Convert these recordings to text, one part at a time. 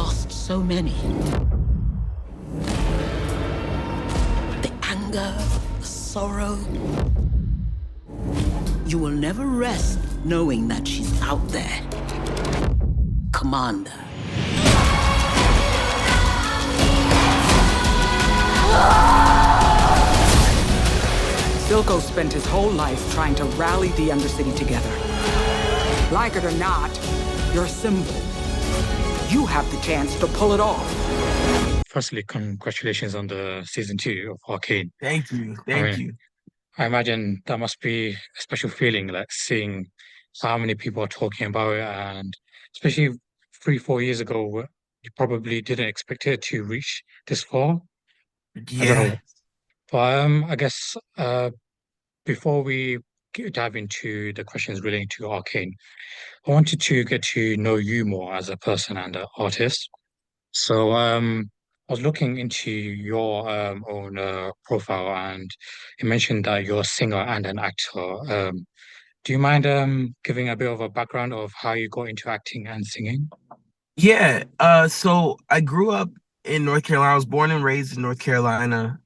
lost so many. The anger, the sorrow. You will never rest knowing that she's out there. Commander. Silco spent his whole life trying to rally the Undercity together. Like it or not, you're a symbol. You have the chance to pull it off. Firstly, congratulations on the season 2 of Arcane. Thank you. I Thank mean, you. I imagine that must be a special feeling, like seeing how many people are talking about it, and especially 3, 4 years ago, you probably didn't expect it to reach this far. I don't Yeah. know, but I guess before we dive into the questions relating to Arcane, I wanted to get to know you more as a person and an artist. So I was looking into your own profile, and you mentioned that you're a singer and an actor. Do you mind giving a bit of a background of how you got into acting and singing? Yeah. So I grew up in North Carolina. I was born and raised in North Carolina.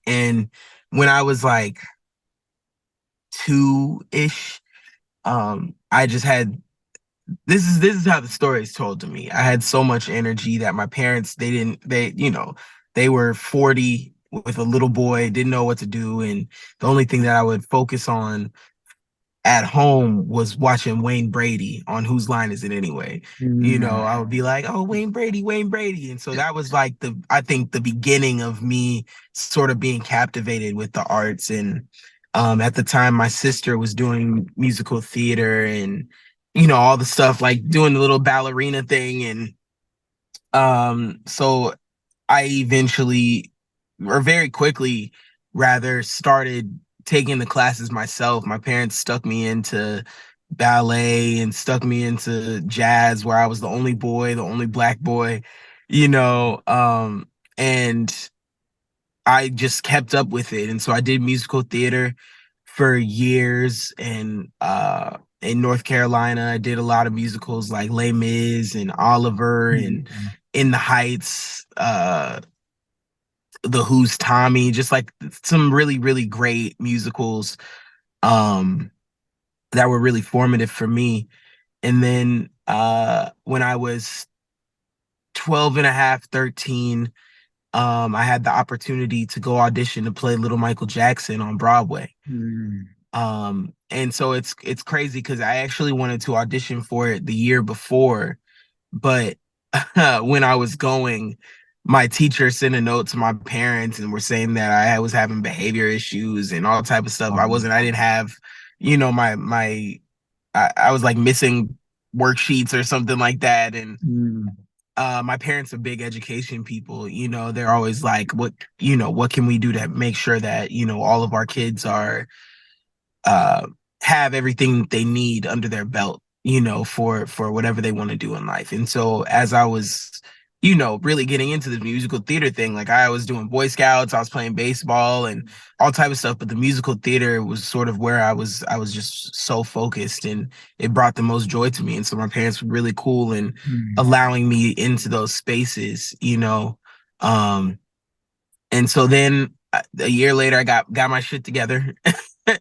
And when I was like two-ish, I just had this is how the story is told to me. I had so much energy that my parents, they were 40 with a little boy, didn't know what to do, and the only thing that I would focus on at home was watching Wayne Brady on Whose Line Is It Anyway? I would be like, oh, Wayne Brady, Wayne Brady. And so that was like I think the beginning of me sort of being captivated with the arts. And at the time, my sister was doing musical theater and, all the stuff like doing the little ballerina thing. And so I eventually, or very quickly, rather, started taking the classes myself. My parents stuck me into ballet and stuck me into jazz, where I was the only boy, the only black boy, and I just kept up with it. And so I did musical theater for years. And in North Carolina, I did a lot of musicals like Les Mis and Oliver and In the Heights, the Who's Tommy, just like some really, really great musicals that were really formative for me. And then when I was 12 and a half, 13, I had the opportunity to go audition to play Little Michael Jackson on Broadway. And so it's crazy because I actually wanted to audition for it the year before, but when I was going, my teacher sent a note to my parents and were saying that I was having behavior issues and all type of stuff. I didn't have, I was like missing worksheets or something like that. And my parents are big education people. They're always like, what can we do to make sure that, all of our kids are have everything they need under their belt, for whatever they want to do in life. And so as I was, really getting into the musical theater thing, like I was doing Boy Scouts, I was playing baseball and all type of stuff, but the musical theater was sort of where I was just so focused, and it brought the most joy to me. And so my parents were really cool in allowing me into those spaces, and so then a year later, I got my shit together. I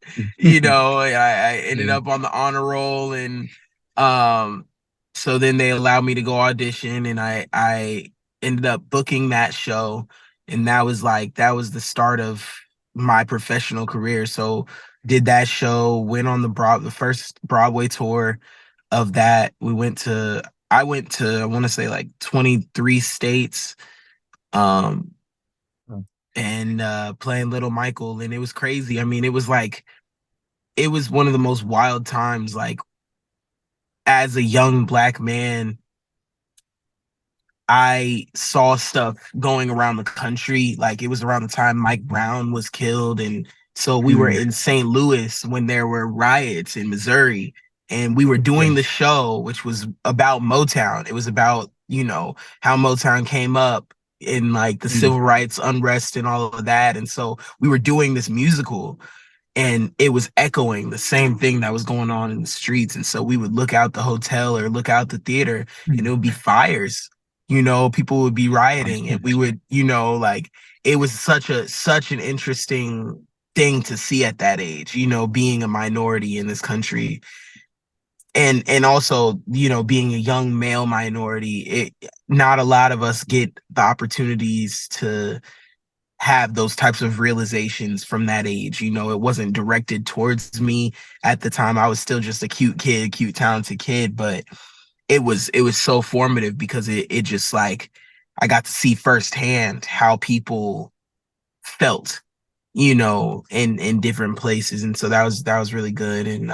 ended up on the honor roll, and so then they allowed me to go audition, and I ended up booking that show, and that was the start of my professional career. So did that show, went on the first Broadway tour of that. I went to, I want to say like 23 states. And playing Little Michael, and it was crazy. I mean, it was one of the most wild times. Like, as a young black man, I saw stuff going around the country. Like, it was around the time Mike Brown was killed, and so we were in St. Louis when there were riots in Missouri, and we were doing the show, which was about Motown. It was about, how Motown came up in like the civil rights unrest and all of that. And so we were doing this musical, and it was echoing the same thing that was going on in the streets. And so we would look out the hotel or look out the theater, and it would be fires. People would be rioting, and we would, like, it was such an interesting thing to see at that age, being a minority in this country, and also, being a young male minority. Not a lot of us get the opportunities to have those types of realizations from that age. It wasn't directed towards me at the time. I was still just a cute talented kid, but it was so formative because it just, like, I got to see firsthand how people felt, in different places. And so that was really good. And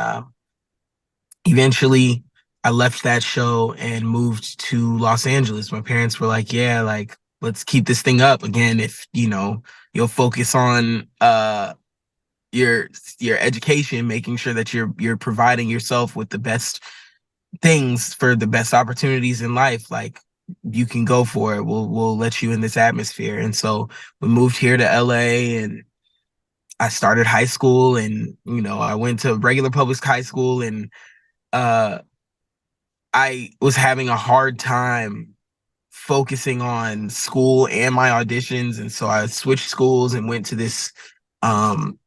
eventually I left that show and moved to Los Angeles. My parents were like, yeah, like, let's keep this thing up again. If, you'll focus on your education, making sure that you're providing yourself with the best things for the best opportunities in life, like, you can go for it. We'll let you in this atmosphere. And so we moved here to LA, and I started high school, and I went to regular public high school, and uh I was having a hard time focusing on school and my auditions. And so I switched schools and went to this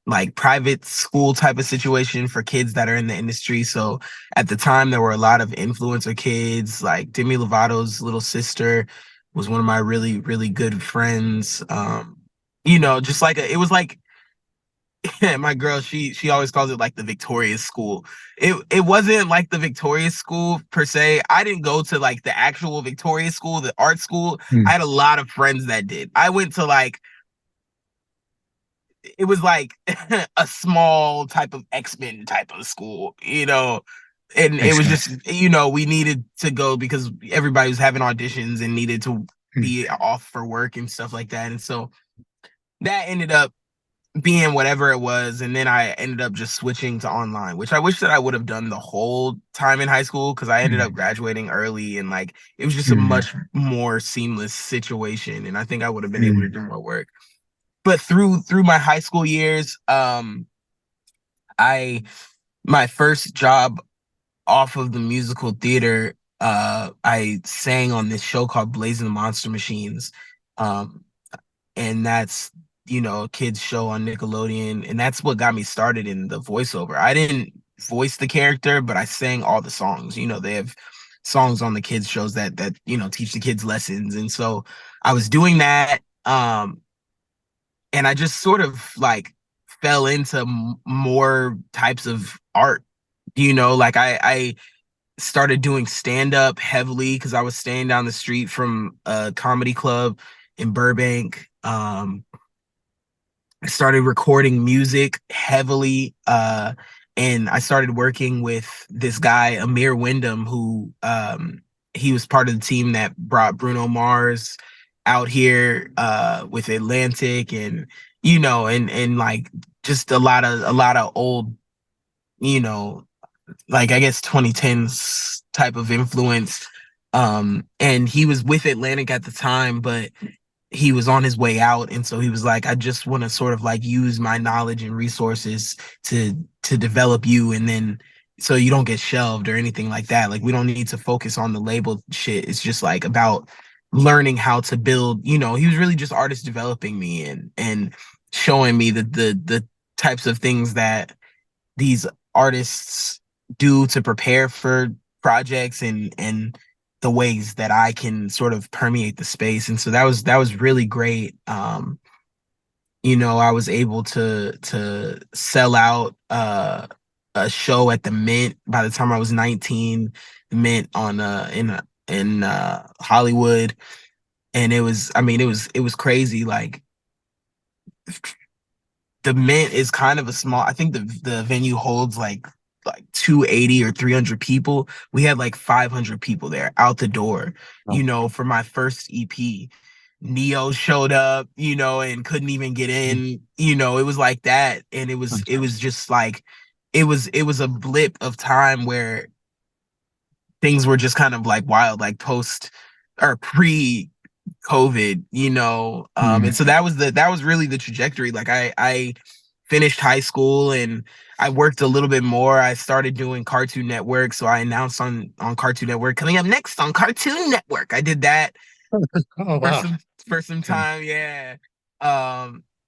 like private school type of situation for kids that are in the industry. So at the time there were a lot of influencer kids, like Demi Lovato's little sister was one of my really, really good friends. Just like it was like my girl, she always calls it like the Victorious School. It wasn't like the Victorious School per se. I didn't go to like the actual Victorious School, the art school. I had a lot of friends that did. I went to, like, it was like a small type of X-Men type of school, and it Makes was sense. just, we needed to go because everybody was having auditions and needed to be off for work and stuff like that. And so that ended up being whatever it was. And then I ended up just switching to online, which I wish that I would have done the whole time in high school, because I ended up graduating early, and, like, it was just a much more seamless situation, and I think I would have been able to do more work. But through my high school years, I my first job off of the musical theater, I sang on this show called Blazing the Monster Machines. Um, and that's, a kids show on Nickelodeon, and that's what got me started in the voiceover. I didn't voice the character, but I sang all the songs. They have songs on the kids shows that teach the kids lessons. And so I was doing that, and I just sort of, like, fell into more types of art. Like, I started doing stand up heavily because I was staying down the street from a comedy club in Burbank. I started recording music heavily, and I started working with this guy, Amir Wyndham, who, he was part of the team that brought Bruno Mars out here with Atlantic, and and like, just a lot of old, like, I guess 2010s type of influence. And he was with Atlantic at the time, but he was on his way out, and so he was like, I just want to sort of, like, use my knowledge and resources to develop you, and then so you don't get shelved or anything like that. Like, we don't need to focus on the label shit. It's just, like, about learning how to build. He was really just artist developing me, and showing me the types of things that these artists do to prepare for projects, and the ways that I can sort of permeate the space. And so that was really great. I was able to sell out a show at the Mint by the time I was 19, the Mint on in Hollywood. And it was crazy. Like, the Mint is kind of a small, I think the venue holds like 280 or 300 people. We had like 500 people there out the door. For my first EP. Neo showed up, and couldn't even get in. It was like that. And it was just like, it was a blip of time where things were just kind of like wild, like post or pre COVID. And so that was really the trajectory. Like, I finished high school and I worked a little bit more. I started doing Cartoon Network. So I announced on Cartoon Network, coming up next on Cartoon Network. I did that Oh for wow. some Mm, time, yeah.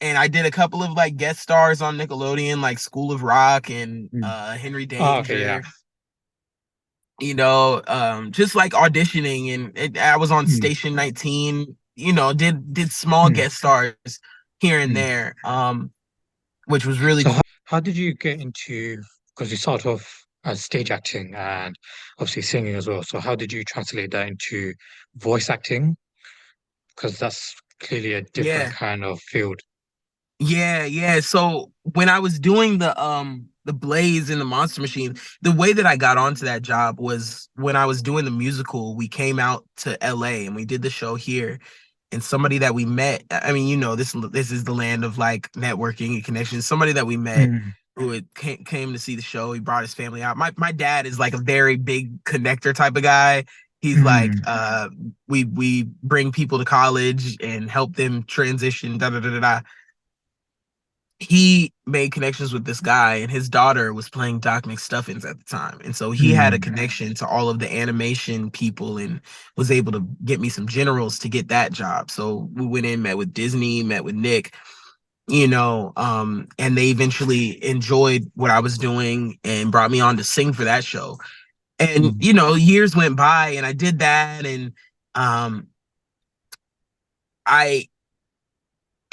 And I did a couple of like guest stars on Nickelodeon, like School of Rock and mm. Henry Oh, okay, yeah. Danger, just like auditioning and I was on Mm, Station 19, did small mm, guest stars here and mm. there, which was really So cool. how did you get into, because you started off as stage acting and obviously singing as well. So how did you translate that into voice acting? Because that's clearly a different Yeah. kind of field. Yeah, yeah. So when I was doing the Blaze and the Monster Machine, the way that I got onto that job was when I was doing the musical. We came out to LA and we did the show here. And somebody that we met, I mean, this is the land of like networking and connections. Somebody that we met Mm, who came to see the show, he brought his family out. My dad is like a very big connector type of guy. He's like, mm, we bring people to college and help them transition, da da da da da. He made connections with this guy, and his daughter was playing Doc McStuffins at the time. And so he had a mm, connection to all of the animation people and was able to get me some generals to get that job. So we went in, met with Disney, met with Nick, and they eventually enjoyed what I was doing and brought me on to sing for that show. And, mm, years went by and I did that. And um, I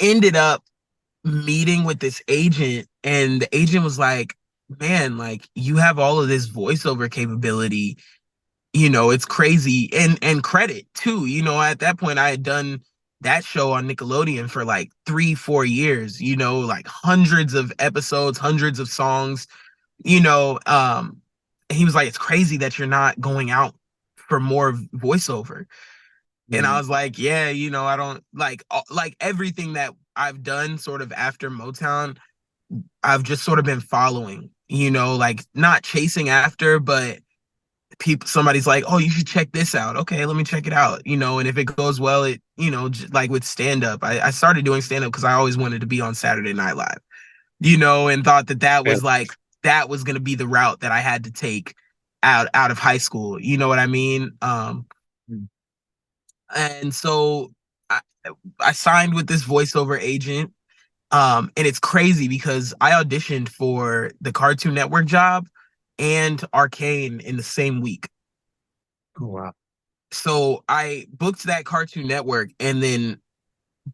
ended up meeting with this agent, and the agent was like, man, like you have all of this voiceover capability, it's crazy. And credit too, at that point I had done that show on Nickelodeon for like 3-4 years, like hundreds of episodes, hundreds of songs, you know and he was like, it's crazy that you're not going out for more voiceover. And I mm. was like, yeah, I don't like everything that I've done sort of after Motown. I've just sort of been following, like not chasing after, but somebody's like, oh, you should check this out. Okay, let me check it out, and if it goes well, like with stand up, I started doing stand up because I always wanted to be on Saturday Night Live, and thought that Yeah. was like, that was going to be the route that I had to take out of high school. You know what I mean? Mm, And so I, I signed with this voiceover agent. And it's crazy because I auditioned for the Cartoon Network job and Arcane in the same week. oh, wow. So I booked that Cartoon Network and then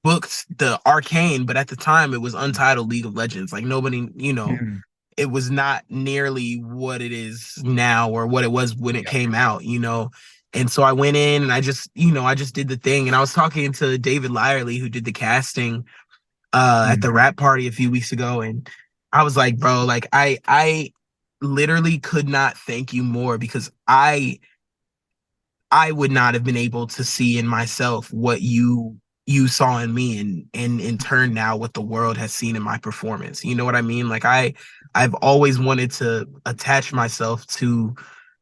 booked the Arcane, but at the time it was Untitled League of Legends. Like nobody, Mm, it was not nearly what it is now or what it was when it yeah. came out. And so I went in and I just did the thing. And I was talking to David Lyerly, who did the casting at Mm, the rap party a few weeks ago, and I was like, bro, like I literally could not thank you more because I would not have been able to see in myself what you saw in me, and in turn now what the world has seen in my performance. You know what I mean? Like I've always wanted to attach myself to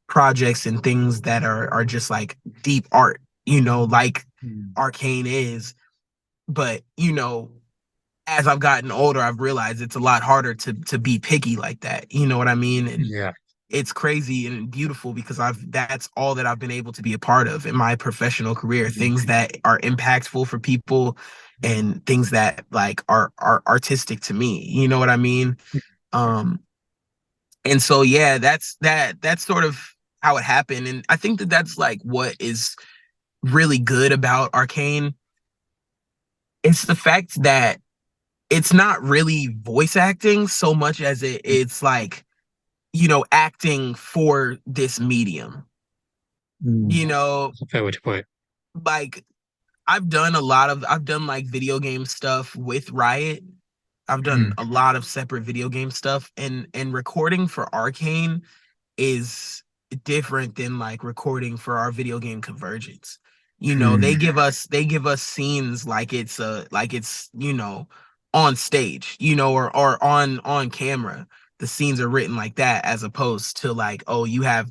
projects and things that are just like deep art, like mm, Arcane is. But as I've gotten older, I've realized it's a lot harder to be picky like that. You know what I mean? And yeah. it's crazy and beautiful because that's all that I've been able to be a part of in my professional career. Mm, Things that are impactful for people and things that like are artistic to me. You know what I mean? Um and so yeah, that's sort of how it happened. And I think that that's like what is really good about Arcane. It's the fact that it's not really voice acting so much as it's like, acting for this medium. mm. You know, That's a fair way to put it. like I've done like video game stuff with Riot. I've done Mm, a lot of separate video game stuff, and recording for Arcane is different than like recording for our video game Convergence. They mm, give us scenes like it's on stage, or on camera. The scenes are written like that as opposed to like, oh, you have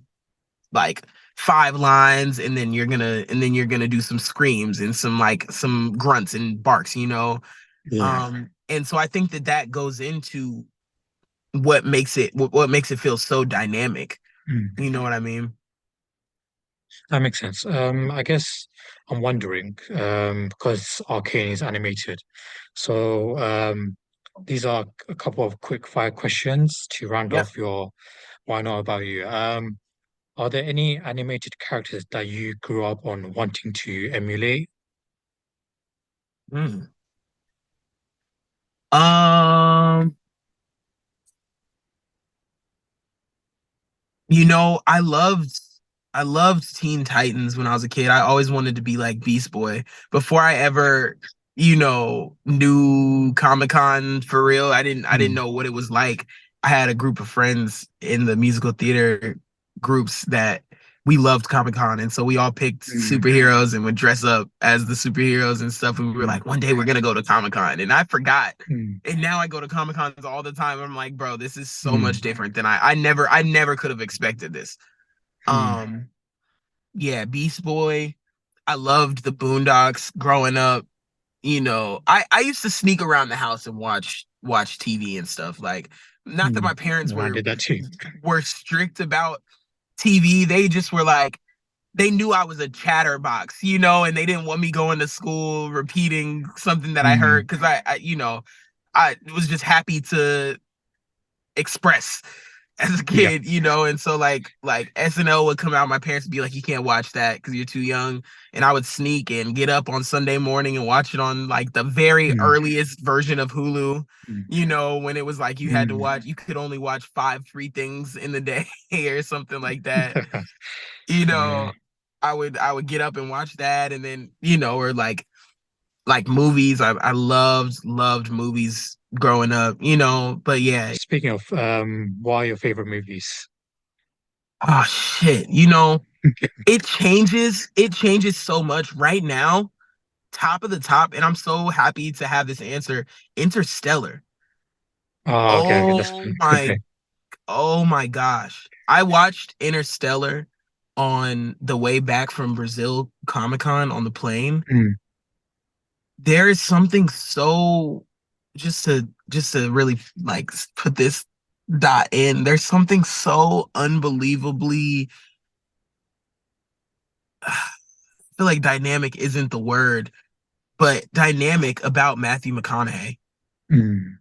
like 5 lines and then you're gonna do some screams and some grunts and barks. yeah. And so I think that that goes into what makes it feel so dynamic. Mm. You know what I mean? That makes sense. I guess I'm wondering, because Arcane is animated. So, these are a couple of quick fire questions to round Yep. off your why not about you. Are there any animated characters that you grew up on wanting to emulate? Mm. Um, I loved Teen Titans when I was a kid. I always wanted to be like Beast Boy. Before I ever, knew Comic-Con for real, I didn't Mm, know what it was like. I had a group of friends in the musical theater groups that we loved Comic-Con, and so we all picked mm, superheroes and would dress up as the superheroes and stuff. And we were mm, like, one day we're gonna go to Comic-Con, and I forgot. mm, And now I go to Comic Cons all the time. I'm like, bro, this is so much mm, different than I never could have expected this. mm, Um, yeah, Beast Boy. I loved the Boondocks growing up. I used to sneak around the house and watch TV and stuff. Like, not that mm. my parents No, I did that too. were strict about TV. They just were like, they knew I was a chatterbox, and they didn't want me going to school repeating something that I Mm, heard because I was just happy to express as a yeah. kid, and so like SNL would come out, my parents would be like, you can't watch that because you're too young. And I would sneak and get up on Sunday morning and watch it on like the very Mm, earliest version of Hulu, mm, when it was like mm. you could only watch five free things in the day or something like that. You Yeah. know, I would get up and watch that, and then, or like movies. I loved movies growing up, but yeah. Speaking of, what are your favorite movies? Oh shit. It changes so much right now. Top of the top, and I'm so happy to have this answer. Interstellar. Oh, okay, okay, that's Oh good my, pick. oh my gosh. I watched Interstellar on the way back from Brazil Comic-Con on the plane. Mm, There is something so just to really like put this dot in. There's something so unbelievably I feel like dynamic isn't the word, but dynamic about Matthew McConaughey. mm.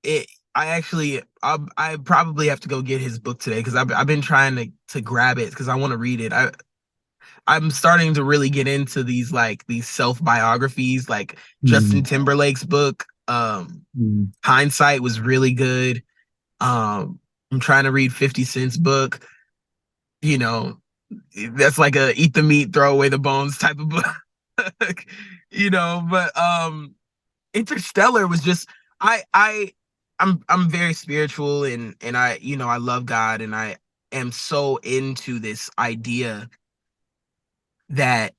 It I actually I probably have to go get his book today because I've been trying to grab it because I want to read it. I'm starting to really get into these self biographies, like Justin Mm, Timberlake's book. mm. Hindsight was really good. I'm trying to read 50 Cent's book. You know, that's like a eat the meat, throw away the bones type of book. But Interstellar was just I'm very spiritual, and I love God, and I am so into this idea that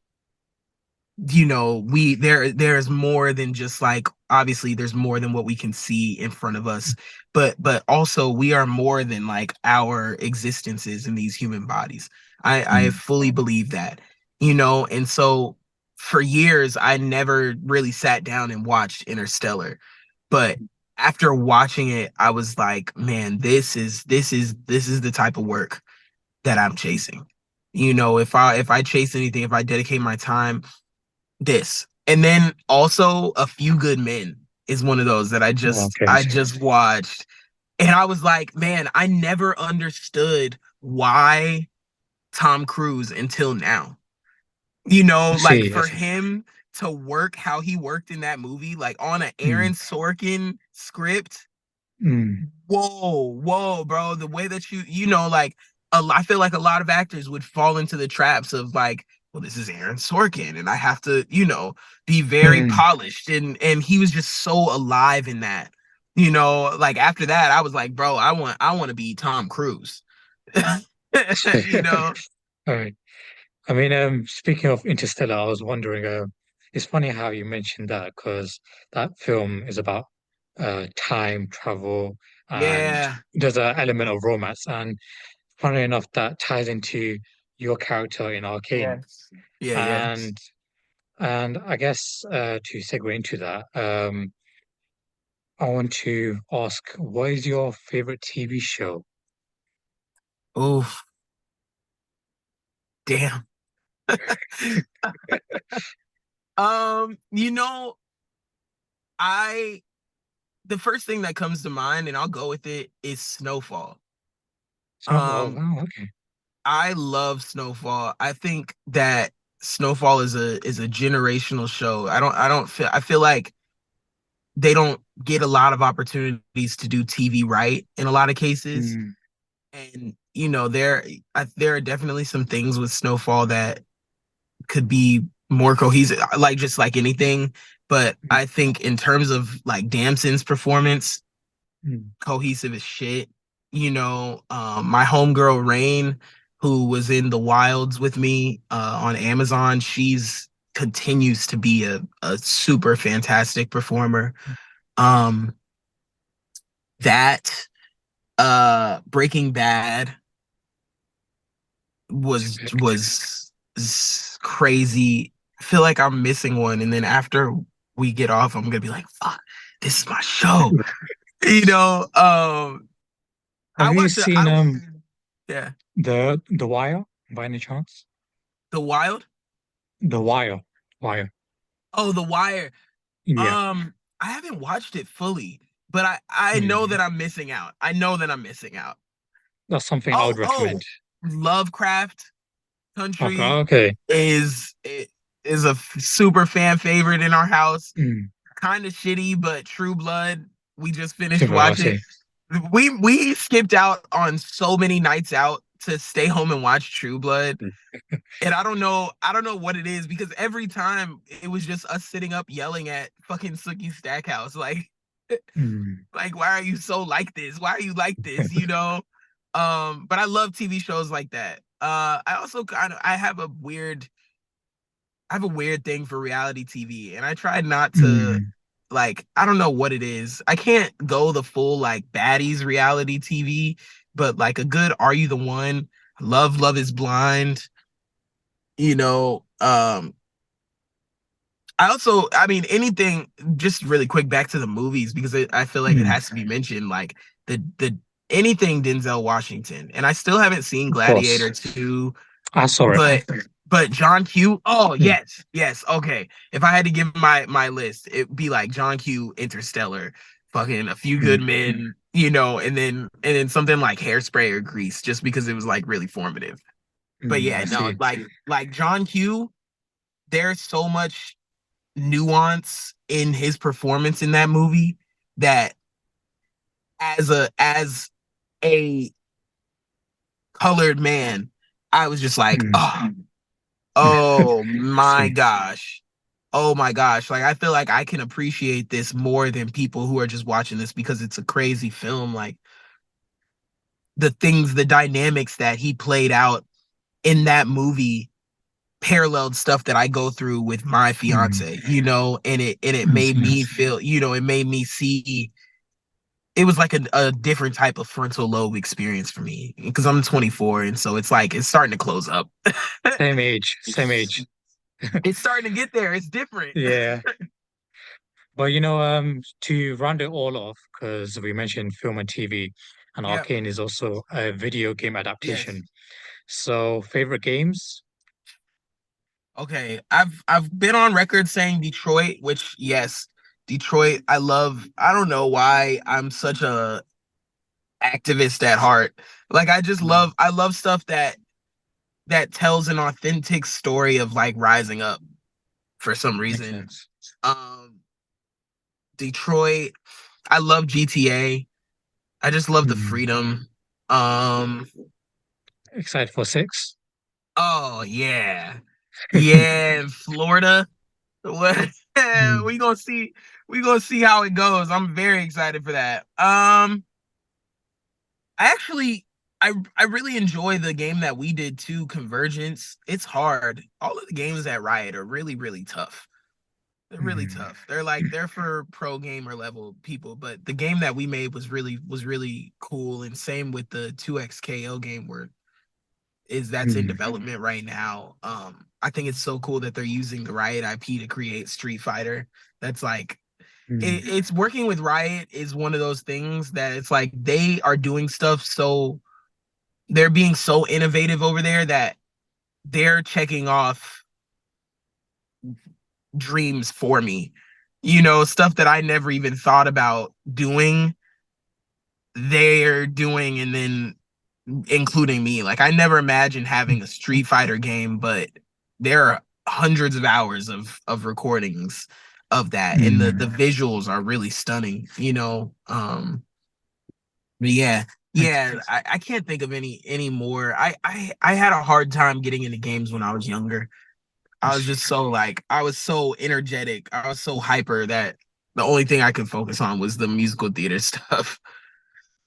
there's more than just like, obviously there's more than what we can see in front of us, but also we are more than like our existences in these human bodies. I Mm, fully believe that, and so for years I never really sat down and watched Interstellar, but after watching it I was like, man, this is the type of work that I'm chasing. If I chase anything, if I dedicate my time, this. And then also A Few Good Men is one of those that I oh, just okay. I just watched, and I was like, man, I never understood why Tom Cruise until now. I Like see, I for see. him to work how he worked in that movie, like on an Mm, Aaron Sorkin script. mm, Whoa, bro. The way that like I feel like a lot of actors would fall into the traps of like, well, this is Aaron Sorkin, and I have to, be very mm. polished. And he was just so alive in that. Like after that, I was like, bro, I want to be Tom Cruise. you know? All right. Speaking of Interstellar, I was wondering, it's funny how you mentioned that because that film is about time travel and Yeah. there's an element of romance. And funny enough, that ties into your character in Arcane. Yes. Yeah, yeah. And and I guess to segue into that, I want to ask, what is your favorite TV show? Oof, damn. You know, I the first thing that comes to mind, and I'll go with it, is Snowfall. Snowfall. Oh, Um, wow, okay. I love Snowfall. I think that Snowfall is a generational show. I feel like they don't get a lot of opportunities to do TV right in a lot of cases. Mm, And there are definitely some things with Snowfall that could be more cohesive, like just like anything. But mm, I think in terms of like Damson's performance, mm. cohesive as shit. My homegirl Rain, who was in The Wilds with me on Amazon, she's continues to be a super fantastic performer. Um, that Breaking Bad It's was epic. was crazy. I feel like I'm missing one, and then after we get off, I'm gonna be like, "Fuck, this is my show." You know, Have you I seen yeah, the Wire by any chance? The Wild. The Wire. Wire. Oh, The Wire. Yeah. I haven't watched it fully, but I know Mm. that I'm missing out. I know that I'm missing out. That's something I would Oh, recommend. Lovecraft Okay. Country Okay. is is a super fan favorite in our house. Mm. Kind of shitty, but True Blood. We just finished Super, I watching. see. We skipped out on so many nights out to stay home and watch True Blood. And I don't know what it is because every time it was just us sitting up yelling at fucking Sookie Stackhouse, Mm. like why are you so like this? Why are you like this? But I love TV shows like that. I also kind of I have a weird thing for reality TV, and I try not to Mm. like I don't know what it is. I can't go the full like baddies reality TV, but like a good Are You the One? Love is Blind. You know, I mean, anything. Just really quick back to the movies because I feel like it Mm. has to be mentioned. Like the anything Denzel Washington, and I still haven't seen Of Gladiator course. 2, I saw it. but John Q. Oh Mm. yes, okay. If I had to give my list, it'd be like John Q, Interstellar, fucking A Few Good Mm. Men, and then something like Hairspray or Grease, just because it was like really formative. But Mm. yeah, I no, see. like John Q. There's so much nuance in his performance in that movie that as a colored man, I was just like, Mm. oh I my see. gosh. Oh my gosh. Like I feel like I can appreciate this more than people who are just watching this because it's a crazy film. Like the dynamics that he played out in that movie paralleled stuff that I go through with my Mm. fiance, and it I made see. me feel, it made me see it was like a different type of frontal lobe experience for me because I'm 24 and so it's like it's starting to close up. Same age. Same age. It's starting to get there. It's different. Yeah. But to round it all off, because we mentioned film and TV, and Yeah. Arcane is also a video game Yes. adaptation. So, favorite games? Okay. I've been on record saying Detroit, which yes, Detroit. I love. I don't know why I'm such a activist at heart. Like Mm. I love stuff that tells an authentic story of like rising up for some Makes reason. sense. Um Detroit. I love GTA. I just love the Mm. freedom. Um, Excited for six? oh yeah. Yeah, Florida. What Mm. we gonna see we gonna see how it goes. I'm very excited for that. I actually I really enjoy the game that we did too, Convergence. It's hard. All of the games at Riot are really, really tough. They're really Mm. tough. They're for pro gamer level people, but the game that we made was really cool. And same with the 2XKO game where is that's in Mm. development right now. I think it's so cool that they're using the Riot IP to create Street Fighter. That's like it's working with Riot is one of those things that it's like they are doing stuff so they're being so innovative over there that they're checking off dreams for me. Stuff that I never even thought about doing, they're doing, and then including me. Like I never imagined having a Street Fighter game, but there are hundreds of hours of recordings of that, and the visuals are really stunning. But yeah, I can't think of any more. I had a hard time getting into games when I was younger. I was just so like I was so energetic. I was so hyper that the only thing I could focus on was the musical theater stuff.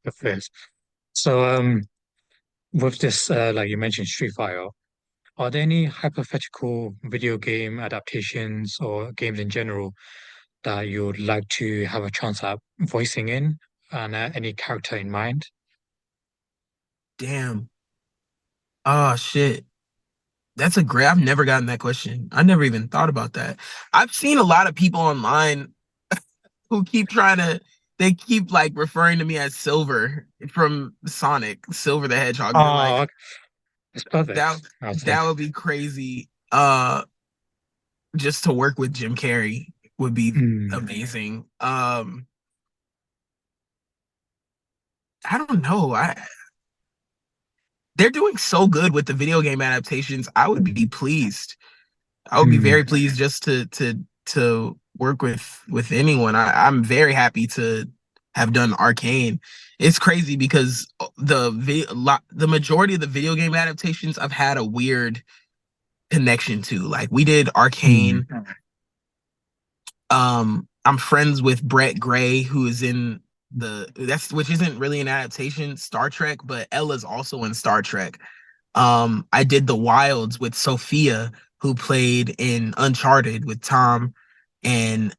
The first. So, with this, like you mentioned, Street Fighter, are there any hypothetical video game adaptations or games in general that you'd like to have a chance at voicing in, and any character in mind? Damn. Oh shit. That's a great. I've never gotten that question. I never even thought about that. I've seen a lot of people online who keep trying to. They keep like referring to me as Silver from Sonic, Silver the Hedgehog. They're like Oh, it's that. perfect, I'd say. That would be crazy. Just to work with Jim Carrey would be Mm, amazing. I don't know. They're doing so good with the video game adaptations. I would be pleased. I would be mm, very pleased just to work with anyone. I'm very happy to have done Arcane. It's crazy because the majority of the video game adaptations I've had a weird connection to. Like we did mm, Arcane. I'm friends with Brett Gray, who is in which isn't really an adaptation, Star Trek, but Ella's also in Star Trek. I did The Wilds with Sophia, who played in Uncharted with Tom and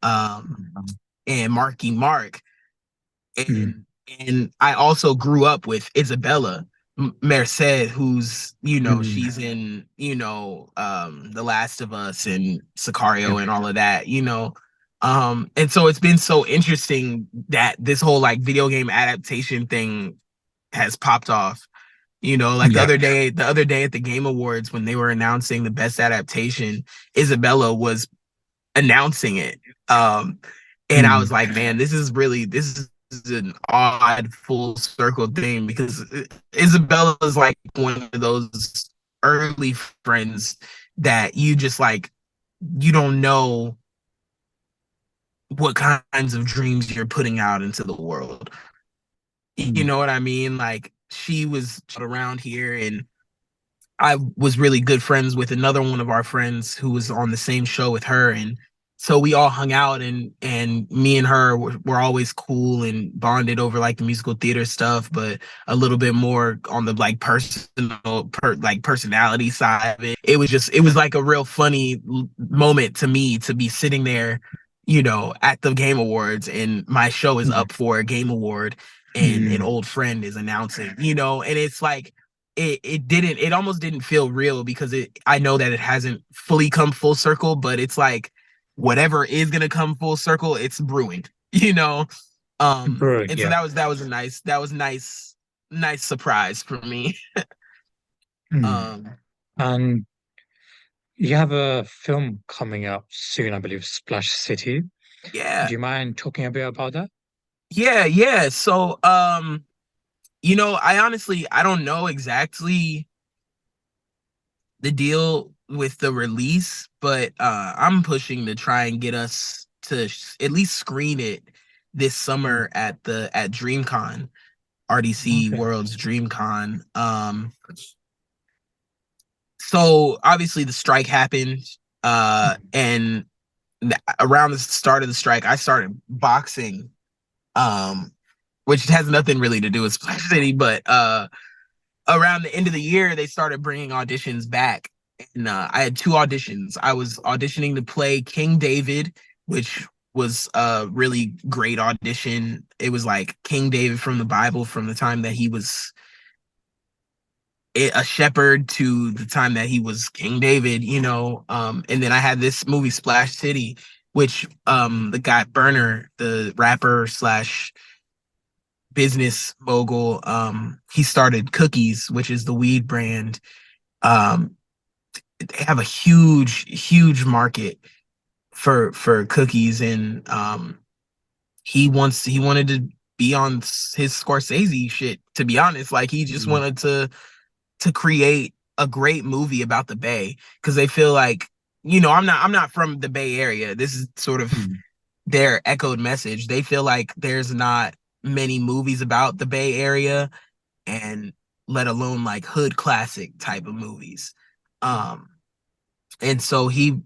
Marky Mark. mm, And I also grew up with Isabella Merced, who's mm. she's in The Last of Us and Yeah, Sicario and all of that. And so it's been so interesting that this whole like video game adaptation thing has popped off. Like yeah. the other day at the Game Awards when they were announcing the best adaptation, Isabella was announcing it. And I was Mm, like, man, this is an odd full circle thing because Isabella is like one of those early friends that you just like you don't know what kinds of dreams you're putting out into the world. You mm, know what I mean? Like she was around here and I was really good friends with another one of our friends who was on the same show with her, and so we all hung out, and me and her were always cool and bonded over like the musical theater stuff, but a little bit more on the like like personality side of it. It was like a real funny moment to me to be sitting there, at the Game Awards, and my show is mm, up for a Game Award, and an mm. old friend is announcing, and it's like it almost didn't feel real because I know that it hasn't fully come full circle, but it's like whatever is gonna come full circle, it's brewing, Brilliant, and so yeah. that was a nice surprise for me. Mm. um And you have a film coming up soon, I believe, Splash City. yeah, Do you mind talking a bit about that? yeah. So I don't know exactly the deal with the release, but I'm pushing to try and get us to at least screen it this Mm. summer at DreamCon, RDC Okay. World's DreamCon. So obviously the strike happened, and around the start of the strike, I started boxing, um, which has nothing really to do with Splash City, but around the end of the year, they started bringing auditions back. And I had two auditions. I was auditioning to play King David, which was a really great audition. It was like King David from the Bible from the time that he was a shepherd to the time that he was King David. And then I had this movie Splash City, which the guy Burner, the rapper slash business mogul, he started Cookies, which is the weed brand. Um, they have a huge market for cookies, and he wanted to be on his Scorsese shit. To be honest, like he just Mm, wanted to create a great movie about the Bay because they feel like, I'm not from the Bay Area. This is sort of mm, their echoed message. They feel like there's not many movies about the Bay Area, and let alone like hood classic type of movies. Um, and so he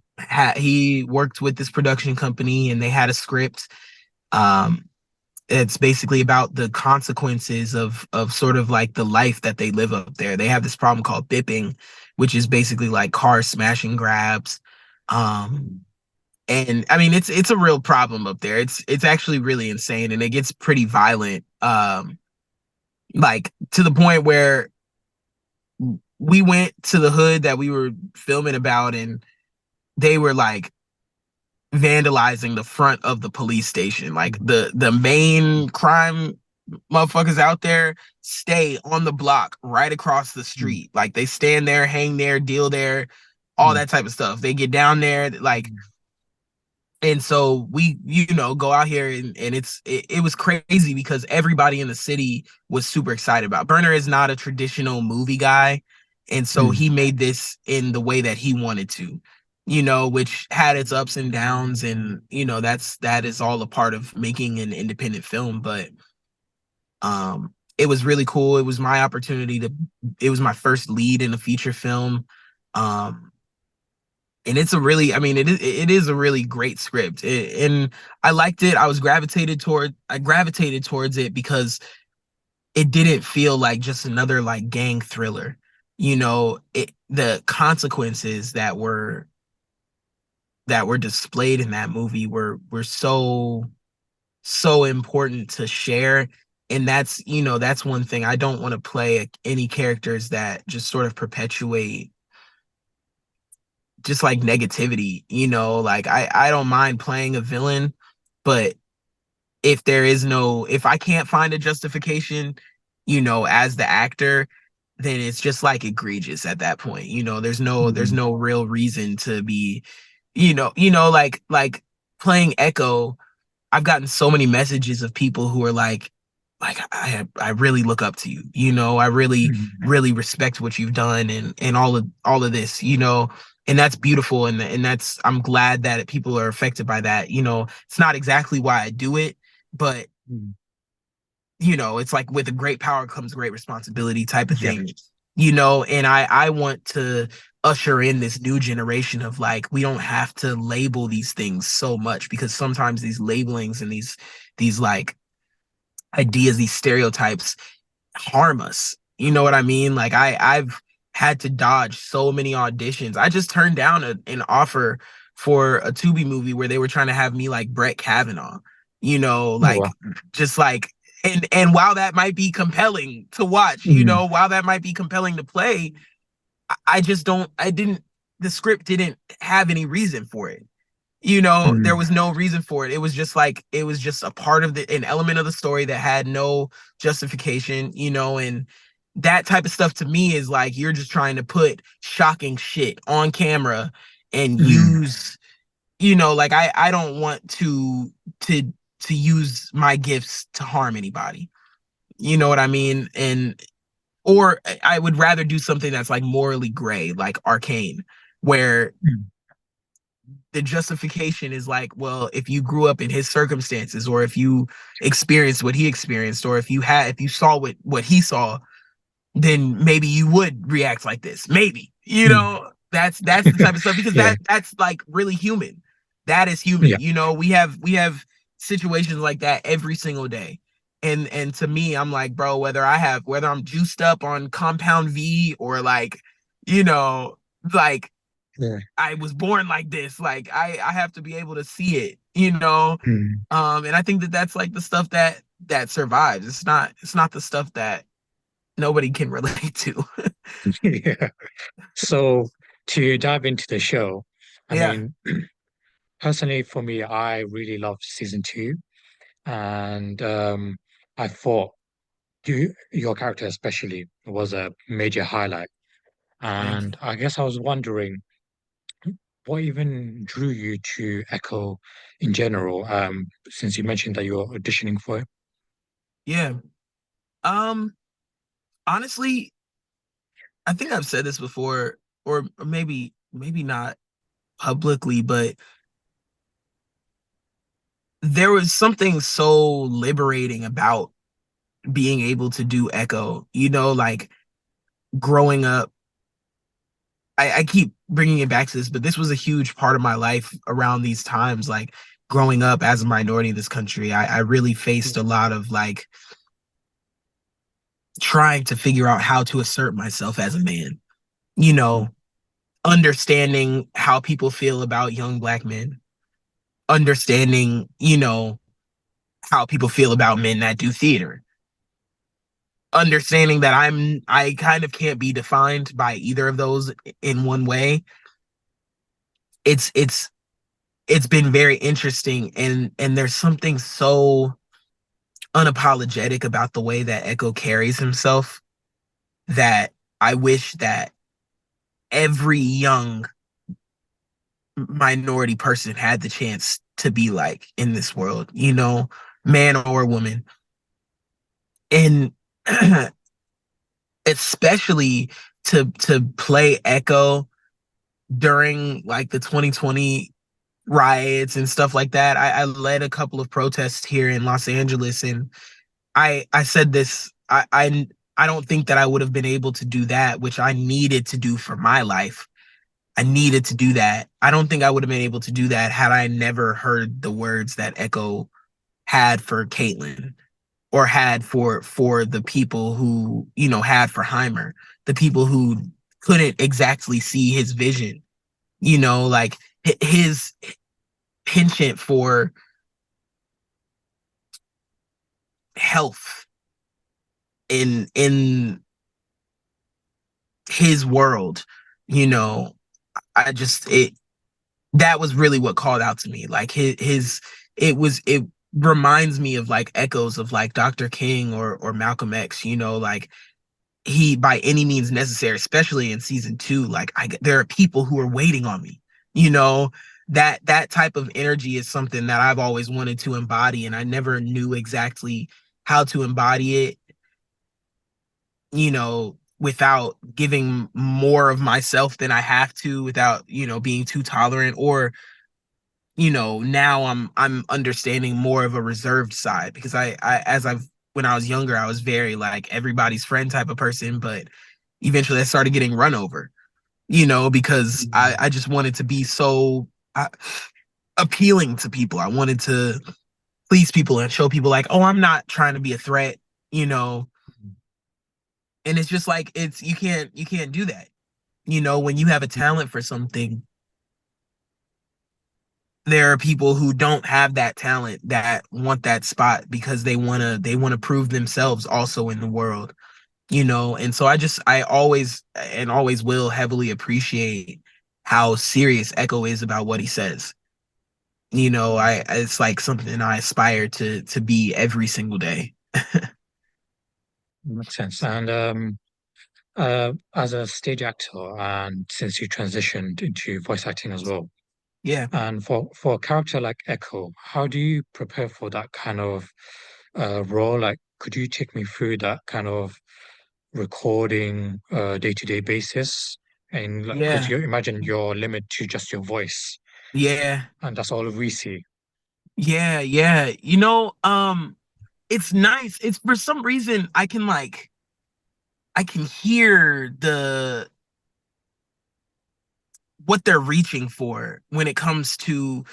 worked with this production company, and they had a script. Um, it's basically about the consequences of sort of like the life that they live up there. They have this problem called bipping, which is basically like car smashing grabs. Um, and I mean it's a real problem up there. It's actually really insane, and it gets pretty violent. Like to the point where we went to the hood that we were filming about, and they were like vandalizing the front of the police station. Like mm, the main crime motherfuckers out there stay on the block right across the mm, street. Like they stand there, hang there, deal there, all mm, that type of stuff. They get down there, like, mm. and so we, go out here, and it was crazy because everybody in the city was super excited about. Burner is not a traditional movie guy, and so Mm. he made this in the way that he wanted to, which had its ups and downs, and that is all a part of making an independent film. But it was really cool. It was my opportunity to it was my first lead in a feature film. Um and it's a really, I mean, it is a really great script. And I liked it. I gravitated towards it because it didn't feel like just another like gang thriller. The consequences that were displayed in that movie were so important to share. And that's one thing. I don't want to play any characters that just sort of perpetuate just like negativity. Like I don't mind playing a villain, but if I can't find a justification, as the actor, then it's just like egregious at that point. There's Mhm. no real reason to be, like playing Ekko. I've gotten so many messages of people who are like I really look up to you. I really Mhm. really respect what you've done, and all of this. And that's beautiful, and that's, I'm glad that people are affected by that. It's not exactly why I do it, but Mhm. it's like with a great power comes great responsibility type of Yeah. thing. And I want to usher in this new generation of like, we don't have to label these things so much, because sometimes these labelings and these like ideas, these stereotypes harm us. You know what I mean? Like I've had to dodge so many auditions. I just turned down an offer for a Tubi movie where they were trying to have me like Brett Kavanaugh. Oh, wow. Like just like, and while that might be compelling to watch, Mm, while that might be compelling to play, I just don't. I didn't. The script didn't have any reason for it. There mm, was no reason for it. It was just a part of an element of the story that had no justification, and that type of stuff to me is like you're just trying to put shocking shit on camera and mm, use, like I don't want to to use my gifts to harm anybody. You know what I mean? Or I would rather do something that's like morally gray, like Arcane, where mm, the justification is like, well, if you grew up in his circumstances, or if you experienced what he experienced, or if you saw what he saw, then maybe you would react like this. Maybe. mm. That's the type of stuff, because Yeah. that's like really human. That is human. Yeah. We have situations like that every single day. And to me, I'm like, bro, whether I'm juiced up on compound V, or like, you know, like Yeah. I was born like this. Like I have to be able to see it. Mm. And I think that that's like the stuff that survives. It's not the stuff that nobody can relate to. Yeah. So to dive into the show, I Yeah. mean, personally, for me, I really loved season two, and I thought your character especially was a major highlight. Thank you. And I guess I was wondering what even drew you to Echo in general, since you mentioned that you're auditioning for it. Yeah. Um, Honestly, I think I've said this before, or maybe not publicly, but there was something so liberating about being able to do Echo. Like growing up, I keep bringing it back to this, but this was a huge part of my life around these times. Like growing up as a minority in this country, I really faced a lot of like trying to figure out how to assert myself as a man, you know, Mm. understanding how people feel about young black men, understanding, how people feel about men that do theater, understanding that I kind of can't be defined by either of those in one way. It's it's it's been very interesting, and there's something so unapologetic about the way that Echo carries himself that I wish that every young minority person had the chance to be like in this world, man or woman. And especially to play Echo during like the 2020 riots and stuff like that. I led a couple of protests here in Los Angeles, and I said this. I don't think that I would have been able to do that, which I needed to do for my life. I needed to do that. I don't think I would have been able to do that had I never heard the words that Echo had for Caitlyn, or had for the people who, had for Heimer, the people who couldn't exactly see his vision, like his penchant for health in his world. you know I just it that was really what called out to me. Like his it reminds me of like echoes of like Dr. King or Malcolm X. Like he, by any means necessary, especially in season two, like there are people who are waiting on me. you know that type of energy is something that I've always wanted to embody, and I never knew exactly how to embody it, without giving more of myself than I have to, without, being too tolerant, or, now I'm understanding more of a reserved side, because when I was younger, I was very like everybody's friend type of person, but eventually I started getting run over, because I just wanted to be so appealing to people. I wanted to please people and show people like, oh, I'm not trying to be a threat, you know, and it's just like you can't do that. When you have a talent for something, there are people who don't have that talent that want that spot because they want to prove themselves also in the world. And so I always and always will heavily appreciate how serious Echo is about what he says. I it's like something I aspire to be every single day. Makes sense. And as a stage actor, and since you transitioned into voice acting as well, Yeah. and for a character like Echo, how do you prepare for that kind of role? Like, could you take me through that kind of recording day-to-day basis? And like, because Yeah. you imagine you're limited to just your voice, Yeah. and that's all we see. Yeah. Yeah. It's nice. It's for some reason I can hear the what they're reaching for when it comes to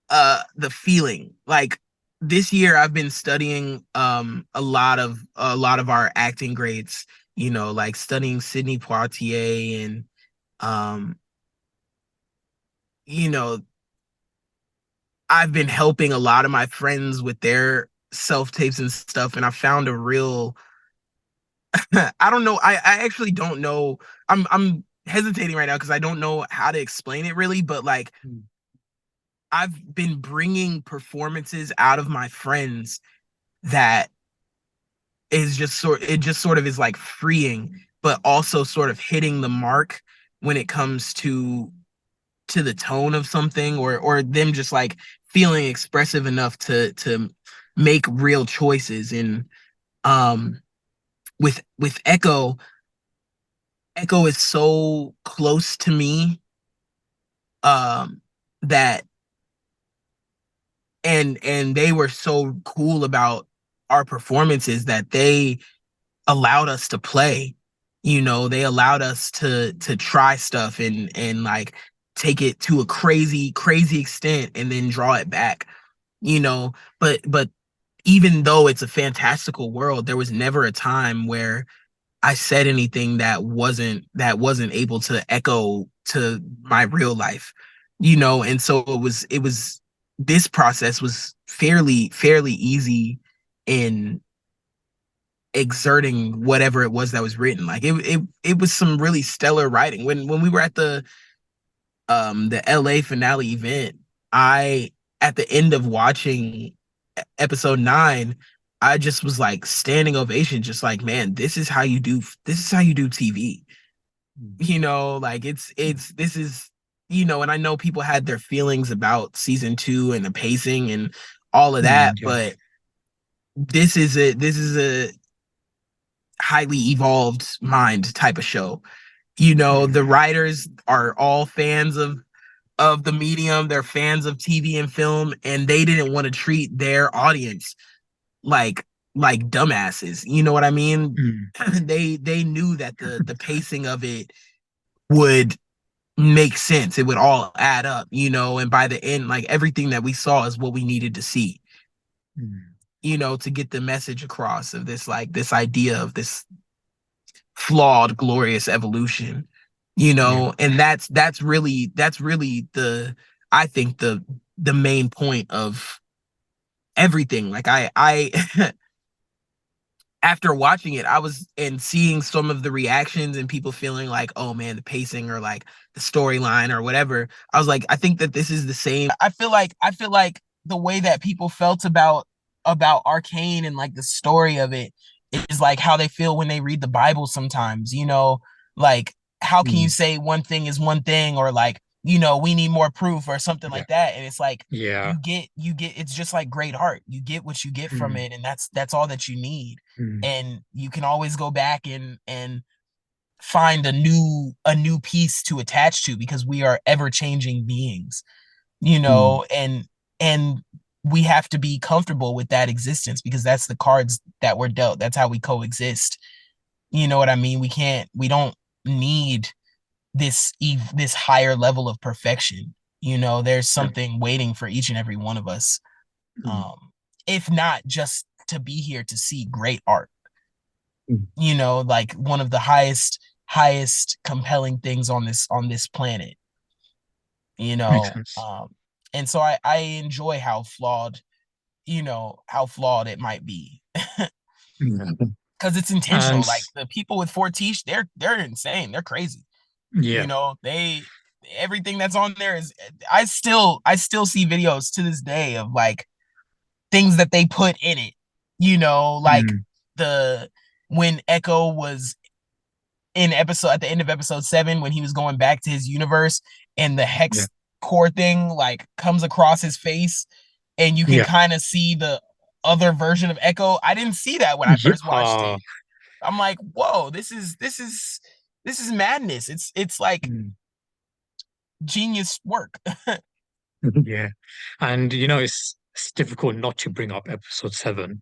the feeling. Like this year I've been studying a lot of our acting grades, like studying Sidney Poitier, and um you know I've been helping a lot of my friends with their self tapes and stuff, and I found a real I don't know. I actually don't know. I'm hesitating right now because I don't know how to explain it really, but like Mm. I've been bringing performances out of my friends that is just sort of is like freeing, but also sort of hitting the mark when it comes to the tone of something, or them just like feeling expressive enough to make real choices. And um with Ekko is so close to me, um that and they were so cool about our performances that they allowed us to play. They allowed us to try stuff and like take it to a crazy extent and then draw it back. But even though it's a fantastical world, there was never a time where I said anything that wasn't able to echo to my real life. And so it was this process was fairly easy in exerting whatever it was that was written. Like it was some really stellar writing. When we were at the LA finale event, I at the end of watching episode 9, I just was like standing ovation, just like, man, this is how you do TV. Like it's this is and I know people had their feelings about season 2 and the pacing and all of that, Yeah. but this is a highly evolved mind type of show. The writers are all fans of the medium. They're fans of TV and film, and they didn't want to treat their audience like like dumbasses. You know what I mean? Mm. They knew that the pacing of it would make sense. It would all add up, and by the end, like everything that we saw is what we needed to see, Mm. to get the message across of this, like this idea of this flawed, glorious evolution, Yeah. and that's really the I think the main point of everything. Like I after watching it, I was and seeing some of the reactions and people feeling like, oh man, the pacing or like the storyline or whatever. I was like, I think that this is the same. I feel like the way that people felt about Arcane and like the story of it is like how they feel when they read the Bible sometimes, like how can you Mm. say one thing is one thing, or like, we need more proof or something Yeah. like that. And it's like Yeah. you get it's just like great art. You get what you get from Mm. it, and that's all that you need. Mm. And you can always go back and find a new piece to attach to, because we are ever changing beings, Mm. and we have to be comfortable with that existence, because that's the cards that we're dealt. That's how we coexist. You know what I mean? We don't need this higher level of perfection. There's Yeah. something waiting for each and every one of us, Mm. um if not just to be here to see great art, Mm. like one of the highest compelling things on this planet, you Makes know sense. um and so I enjoy how flawed it might be, Yeah. because it's intentional. And Like the people with Fortiche, they're insane, they're crazy. yeah. They everything that's on there is, I still see videos to this day of like things that they put in it, like Mm. the when Ekko was at the end of episode 7, when he was going back to his universe, and the Yeah. hex core thing like comes across his face, and you can Yeah. kind of see the other version of Ekko. I didn't see that when I Yeah. first watched it. I'm like, whoa, this is madness. It's like Mm. genius work. Yeah. And it's difficult not to bring up episode 7,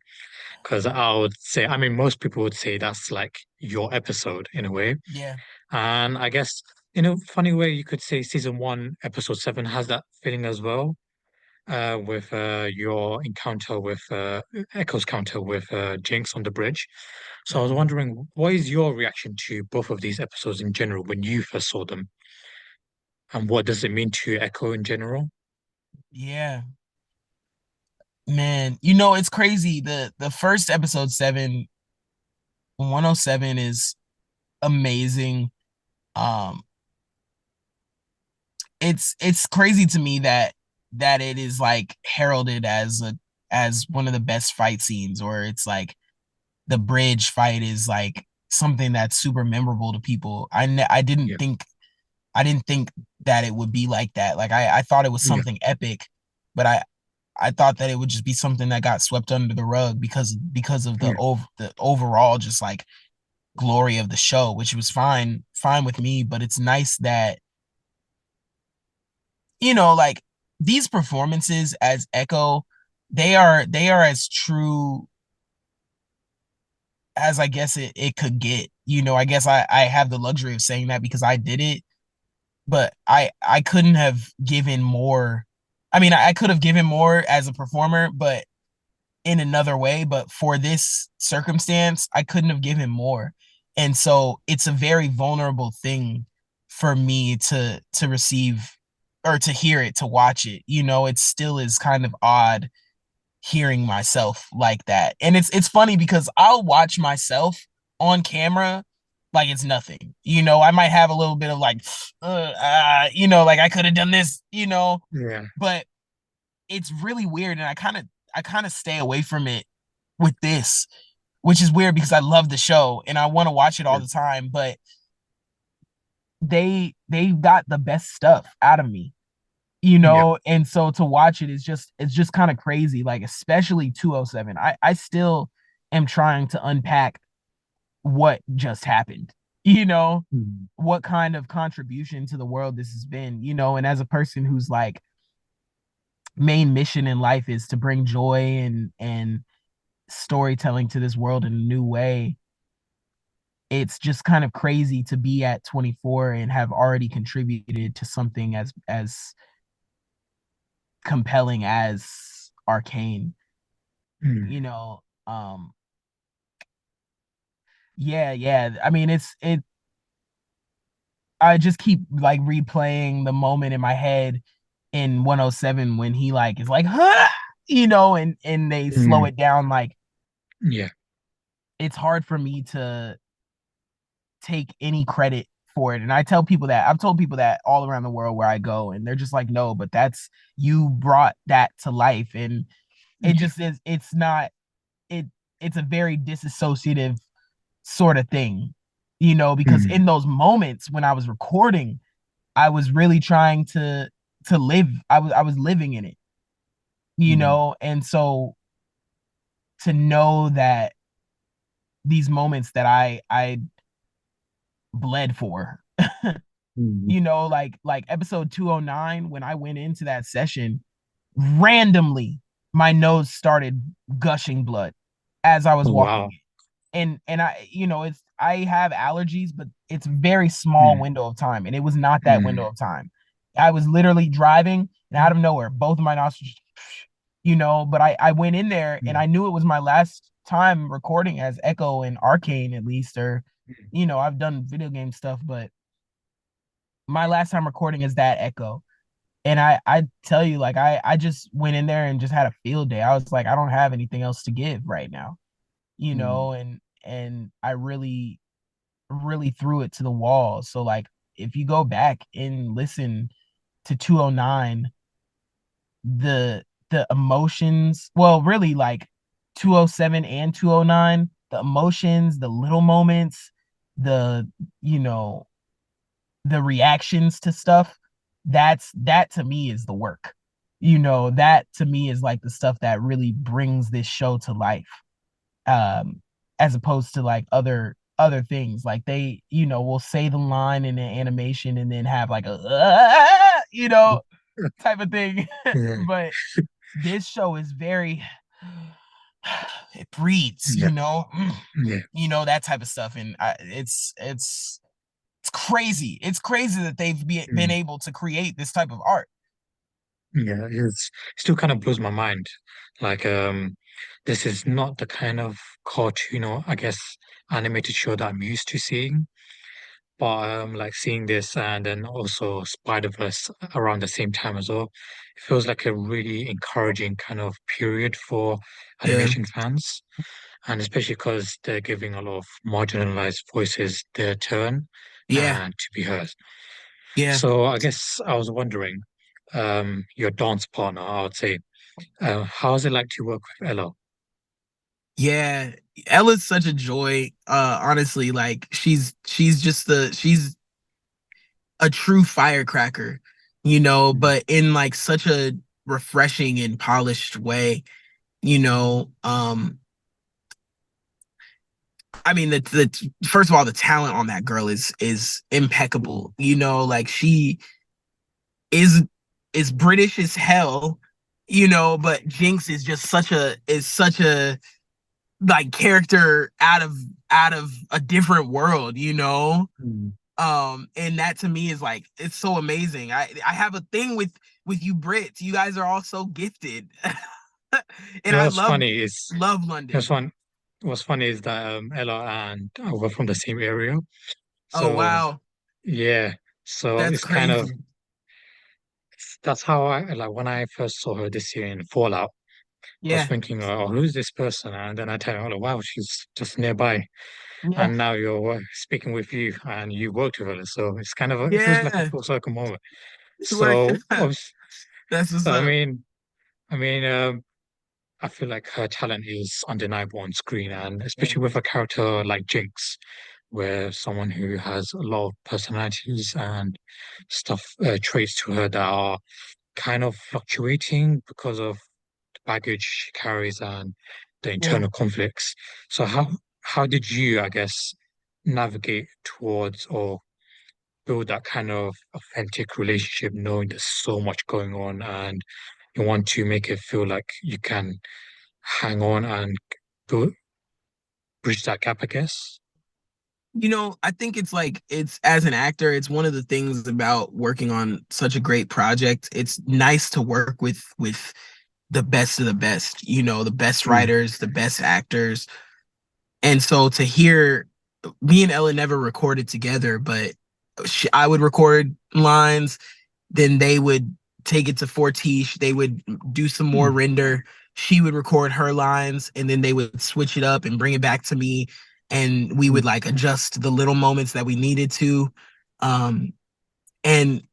because I would say, I mean, most people would say that's like your episode in a way. Yeah. And I guess in a funny way, you could say season 1, episode 7 has that feeling as well. With your encounter with Echo's counter with Jinx on the bridge. So I was Mhm. wondering, what is your reaction to both of these episodes in general when you first saw them? And what does it mean to Echo in general? Yeah. Man, it's crazy. The first episode 107 is amazing. it's crazy to me that it is like heralded as one of the best fight scenes, or it's like the bridge fight is like something that's super memorable to people. Yeah, I didn't think that it would be like that. Like I thought it was yeah, something epic, but I thought that it would just be something that got swept under the rug because of yeah, the overall just like glory of the show, which was fine with me. But it's nice that, like these performances as Ekko, they are as true as I guess it could get. I guess I have the luxury of saying that because I did it, but I couldn't have given more. I mean, I could have given more as a performer, but in another way. But for this circumstance, I couldn't have given more. And so it's a very vulnerable thing for me to receive or to hear it, to watch it. It still is kind of odd hearing myself like that. And it's funny because I'll watch myself on camera like it's nothing. I might have a little bit of like like I could have done this, yeah, but it's really weird, and I kind of stay away from it with this, which is weird because I love the show and I want to watch it all yeah, the time, but they got the best stuff out of me, yeah, and so to watch it is just it's just kind of crazy, like especially 207. I still am trying to unpack what just happened, mm, what kind of contribution to the world this has been, and as a person who's like main mission in life is to bring joy and storytelling to this world in a new way. It's just kind of crazy to be at 24 and have already contributed to something as compelling as Arcane. mm, You know, um, yeah, yeah. I mean, it. I just keep like replaying the moment in my head in 107 when he like is like, huh, and they slow mm, it down. Like yeah, it's hard for me to take any credit for it. And I tell people that I've told people that all around the world where I go, and they're just like, no, but that's you brought that to life. And it yeah, just is, it's not, it, it's a very disassociative sort of thing, because mm, in those moments when I was recording, I was really trying to live. I was living in it, mm, and so to know that these moments that I bled for, mm. like episode 209, when I went into that session, randomly my nose started gushing blood as I was Oh, walking wow. in. And it's I have allergies, but it's very small Mm, window of time, and it was not that window mm, of time. I was literally driving, and out of nowhere, both of my nostrils, but I went in there and mm, I knew it was my last time recording as Ekko and Arcane, at least, or I've done video game stuff, but my last time recording is that Ekko. And I tell you, like I just went in there and just had a field day. I was like, I don't have anything else to give right now, mm, and I really threw it to the wall. So like if you go back and listen to 209, the emotions, well, really like 207 and 209, the emotions, the little moments, the you know, the reactions to stuff, that to me is the work. That to me is like the stuff that really brings this show to life. Um, as opposed to like other things. Like they, will say the line in the animation and then have like a type of thing. yeah, But this show is very it breathes, yeah, yeah, that type of stuff. And it's crazy. It's crazy that they've been mm, able to create this type of art. yeah. It still kind of blows my mind. Like, this is not the kind of cartoon or I guess animated show that I'm used to seeing. But like seeing this and then also Spider-Verse around the same time as well, it feels like a really encouraging kind of period for Yeah. animation fans. And especially because they're giving a lot of marginalized voices their turn Yeah. and to be heard. Yeah. So I guess I was wondering, your dance partner, I would say, how is it like to work with Ella? Yeah, Ella's such a joy. Honestly, like she's a true firecracker, Mm. but in like such a refreshing and polished way, you know. I mean the first of all, the talent on that girl is impeccable. Like she is is British as hell, but Jinx is just such a like character out of a different world. Mm. And that to me is like it's so amazing. I have a thing with you Brits. You guys are all so gifted. And You know I what's love funny is, love you know what's London. fun, what's funny is that Ella and I were from the same area. Oh So wow, yeah, so that's it's kind of, crazy. that's how I like when I first saw her this year in Fallout. I was Yeah, thinking, oh, who's this person? And then I tell her, oh, wow, she's just nearby. yeah, And now you're speaking with you and you worked with her. So it's kind of, it feels like a yeah. full circle moment. It's working So, out. That's what's so up. I mean, I feel like her talent is undeniable on screen, and Yeah, especially with a character like Jinx, where someone who has a lot of personalities and stuff, traits to her that are kind of fluctuating because of the baggage she carries and the yeah. internal conflicts. So how did you, I guess, navigate towards or build that kind of authentic relationship, knowing there's so much going on and you want to make it feel like you can hang on and build, bridge that gap, I guess. I think it's like it's as an actor, it's one of the things about working on such a great project. It's nice to work with the best of the best, the best Mm, writers, the best actors. And so to hear me and Ella never recorded together, but I would record lines, then they would take it to Fortiche, they would do some more mm, render, she would record her lines, and then they would switch it up and bring it back to me, and we would mm, like adjust the little moments that we needed to. Um, and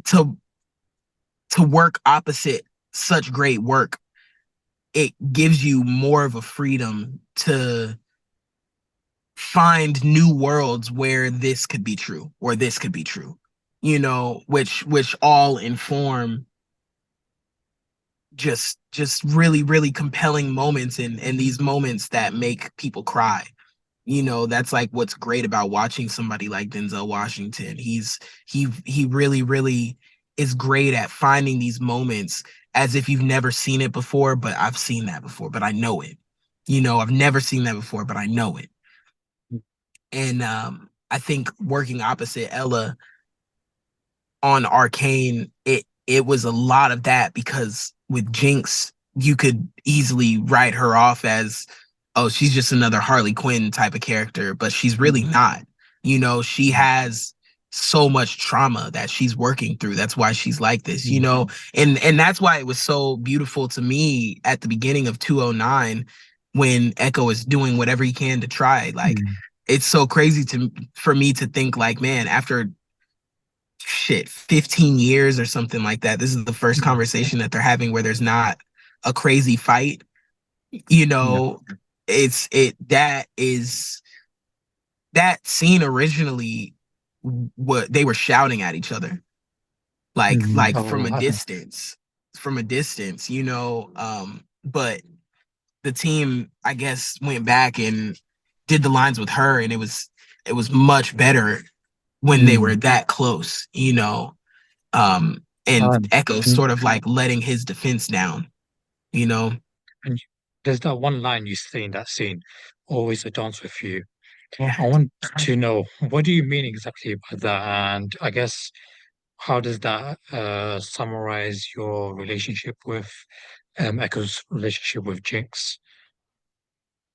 to work opposite such great work, it gives you more of a freedom to find new worlds where this could be true or this could be true, which all inform just really really compelling moments, and these moments that make people cry. That's like what's great about watching somebody like Denzel Washington. He really really is great at finding these moments as if you've never seen it before, but I've seen that before, but I know it. I've never seen that before, but I know it. And I think working opposite Ella on Arcane, it was a lot of that, because with Jinx, you could easily write her off as, oh, she's just another Harley Quinn type of character, but she's really mm, not. She mm, has so much trauma that she's working through. That's why she's like this, mm, and that's why it was so beautiful to me at the beginning of 209 when Ekko is doing whatever he can to try. Like, mm, it's so crazy for me to think like, man, after shit 15 years or something like that, this is the first mm. conversation that they're having where there's not a crazy fight. Yeah. It's it that is that scene originally, what they were shouting at each other, like Mm. like Oh, from a distance. But the team, I guess, went back and did the lines with her, and it was much better when they were mm. that close. And Um, Echo sort of like letting his defense down, you know. and there's that one line you say in that scene, always a dance with you. Yeah. I want to know, what do you mean exactly by that? And I guess, how does that summarize your relationship with Echo's relationship with Jinx?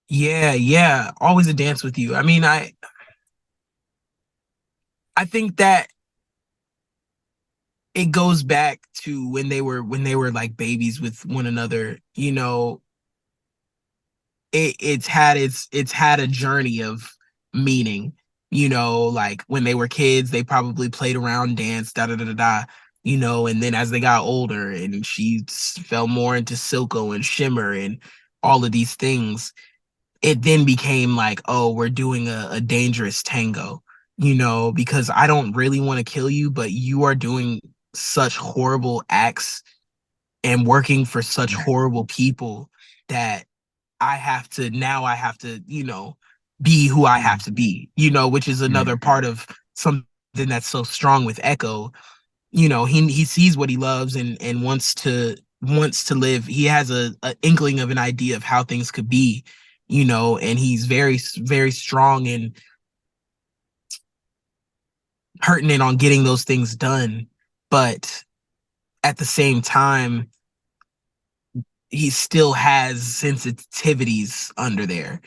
Yeah, yeah, always a dance with you. I mean, I think that it goes back to when they were like babies with one another. It's had a journey of meaning. like when they were kids, they probably played around, danced, da da da da da, and then as they got older and she fell more into Silco and Shimmer and all of these things, it then became like, oh, we're doing a dangerous tango, because I don't really want to kill you, but you are doing such horrible acts and working for such horrible people that I have to, be who I have to be, which is another part of something that's so strong with Ekko. He sees what he loves and wants to live. He has a inkling of an idea of how things could be, and he's very, very strong and pertinent on getting those things done. But at the same time, he still has sensitivities under there.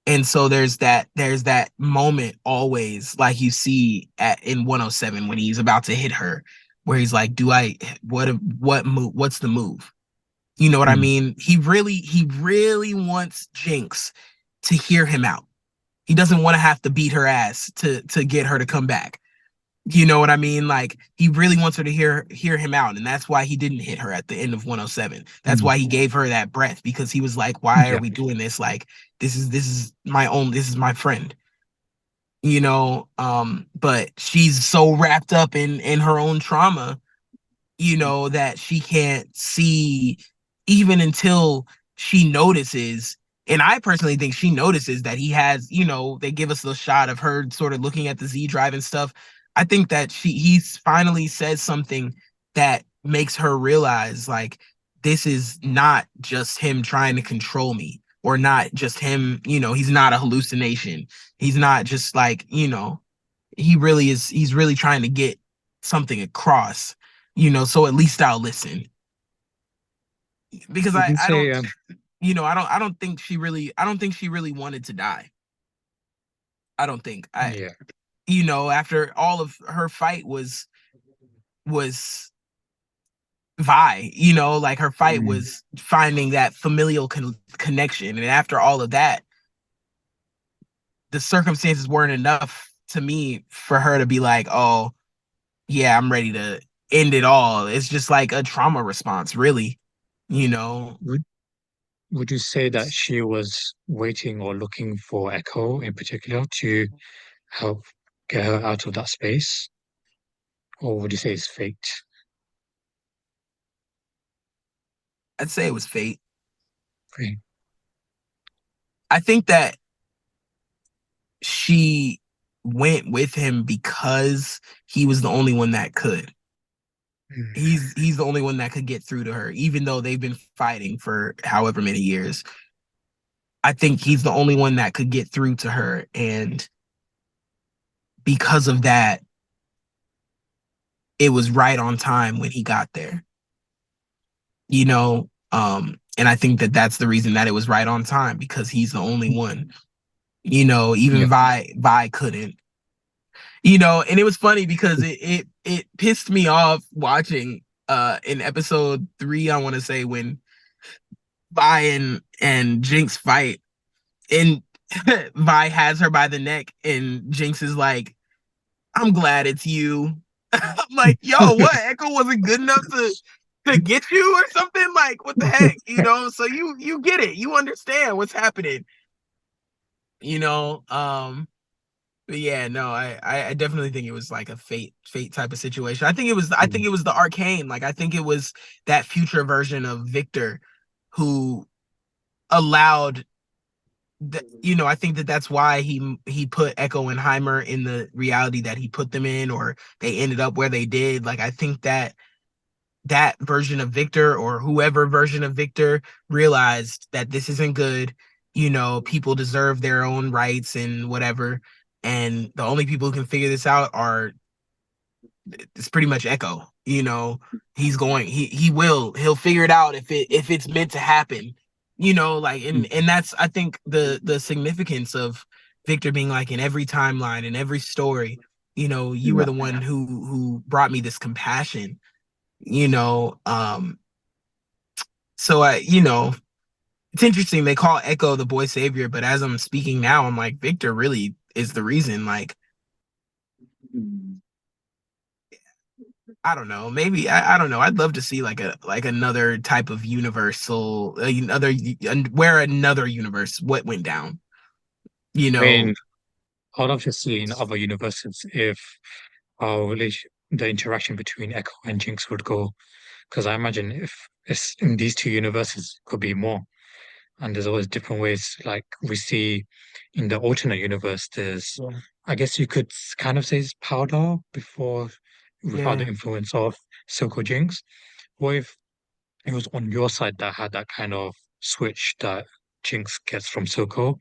And so there's that moment always, like you see in 107 when he's about to hit her, where he's like, what move, what's the move? You know what I mean? He really wants Jinx to hear him out. He doesn't want to have to beat her ass to get her to come back. You know what I mean? Like, he really wants her to hear him out, and that's why he didn't hit her at the end of 107. That's why he gave her that breath, because he was like, why are we doing this? Like, this is my friend. But she's so wrapped up in her own trauma, that she can't see, even until she notices. And I personally think she notices that he has, they give us the shot of her sort of looking at the Z drive and stuff. I think that he's finally says something that makes her realize, like, this is not just him trying to control me, or not just him, he's not a hallucination. He's not just like, he's really trying to get something across, so at least I'll listen. Because I say, don't, I don't think she really wanted to die. I don't think yeah, after all of her fight was Vi, like her fight was finding that familial connection. And after all of that, the circumstances weren't enough to me for her to be like, oh, yeah, I'm ready to end it all. It's just like a trauma response, really, you know. would would you say that she was waiting or looking for Echo in particular to help get her out of that space, or would you say it's fate? I'd say it was fate. Right. I think that she went with him because he was the only one that could. He's the only one that could get through to her, even though they've been fighting for however many years. I think he's the only one that could get through to her, and because of that, it was right on time when he got there. And I think that that's the reason that it was right on time, because he's the only one. Even Yeah. Vi couldn't. And it was funny because it pissed me off watching in episode 3, I want to say, when Vi and Jinx fight, and Vi has her by the neck, and Jinx is like, I'm glad it's you. I'm like, yo, what? Ekko wasn't good enough to get you or something? Like, what the heck? So you get it. You understand what's happening. But yeah, no, I definitely think it was like a fate type of situation. I think it was the Arcane. Like, I think it was that future version of Victor who allowed I think that that's why he put Ekko and Heimer in the reality that he put them in, or they ended up where they did. Like, I think that version of Victor, or whoever version of Victor, realized that this isn't good. People deserve their own rights and whatever. And the only people who can figure this out are, it's pretty much Ekko. He'll figure it out if it's meant to happen. Like, and that's, I think, the significance of Victor being like, in every timeline, in every story, you were the one who brought me this compassion. So it's interesting they call Ekko the boy savior, but as I'm speaking now, I'm like, Victor really is the reason. Like, I don't know. Maybe I don't know. I'd love to see like another type of universal, where another universe what went down. You I mean, know, I'd love to see in other universes if our relation, the interaction between Echo and Jinx would go. Because I imagine if it's in these two universes, it could be more. And there's always different ways. Like we see in the alternate universe, there's, yeah, I guess you could kind of say it's powder before, without the yeah, influence of Silco Jinx. What if it was on your side that had that kind of switch that Jinx gets from Silco,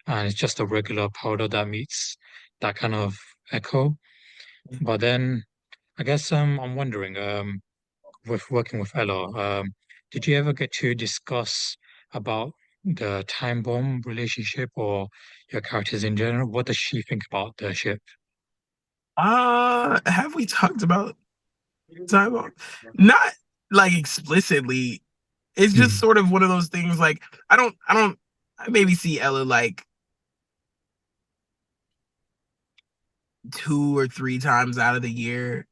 and it's just a regular powder that meets that kind of Echo? But then I guess I'm wondering, with working with Ella, did you ever get to discuss about the time bomb relationship or your characters in general? What does she think about the ship? have we talked about time? Not like explicitly. It's just Mm, sort of one of those things. Like I maybe see Ella like 2 or 3 times out of the year.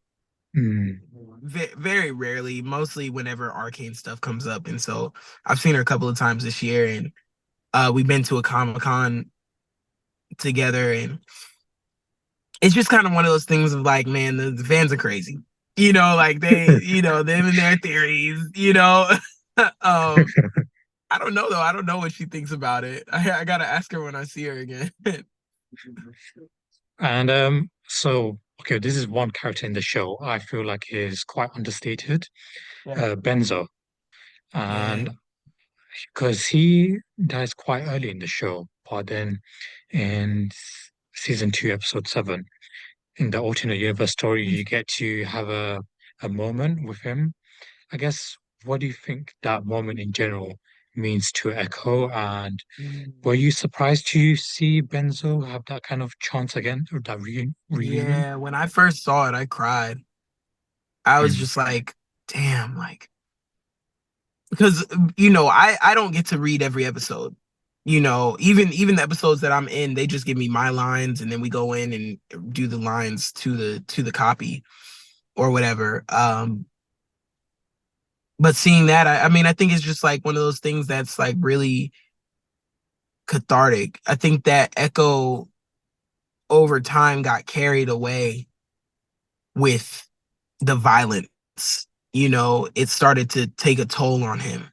mm, Very rarely, mostly whenever Arcane stuff comes up. And so I've seen her a couple of times this year, and we've been to a Comic-Con together, and it's just kind of one of those things of like, man, the fans are crazy. Like them and their theories, I don't know though. I don't know what she thinks about it. I gotta ask her when I see her again. And so okay, this is one character in the show I feel like is quite understated, Yeah. Benzo, Yeah. and because he dies quite early in the show, but then in season two, episode seven, in the alternate universe story, you get to have a moment with him. I guess, what do you think that moment in general means to Echo? And were you surprised to see Benzo have that kind of chance again, or that reunion? Yeah, when I first saw it, I cried. I was Mm, just like, damn, like because I don't get to read every episode. Even the episodes that I'm in, they just give me my lines and then we go in and do the lines to the copy or whatever. But seeing that, I mean, I think it's just like one of those things that's like really cathartic. I think that Echo over time got carried away with the violence. It started to take a toll on him,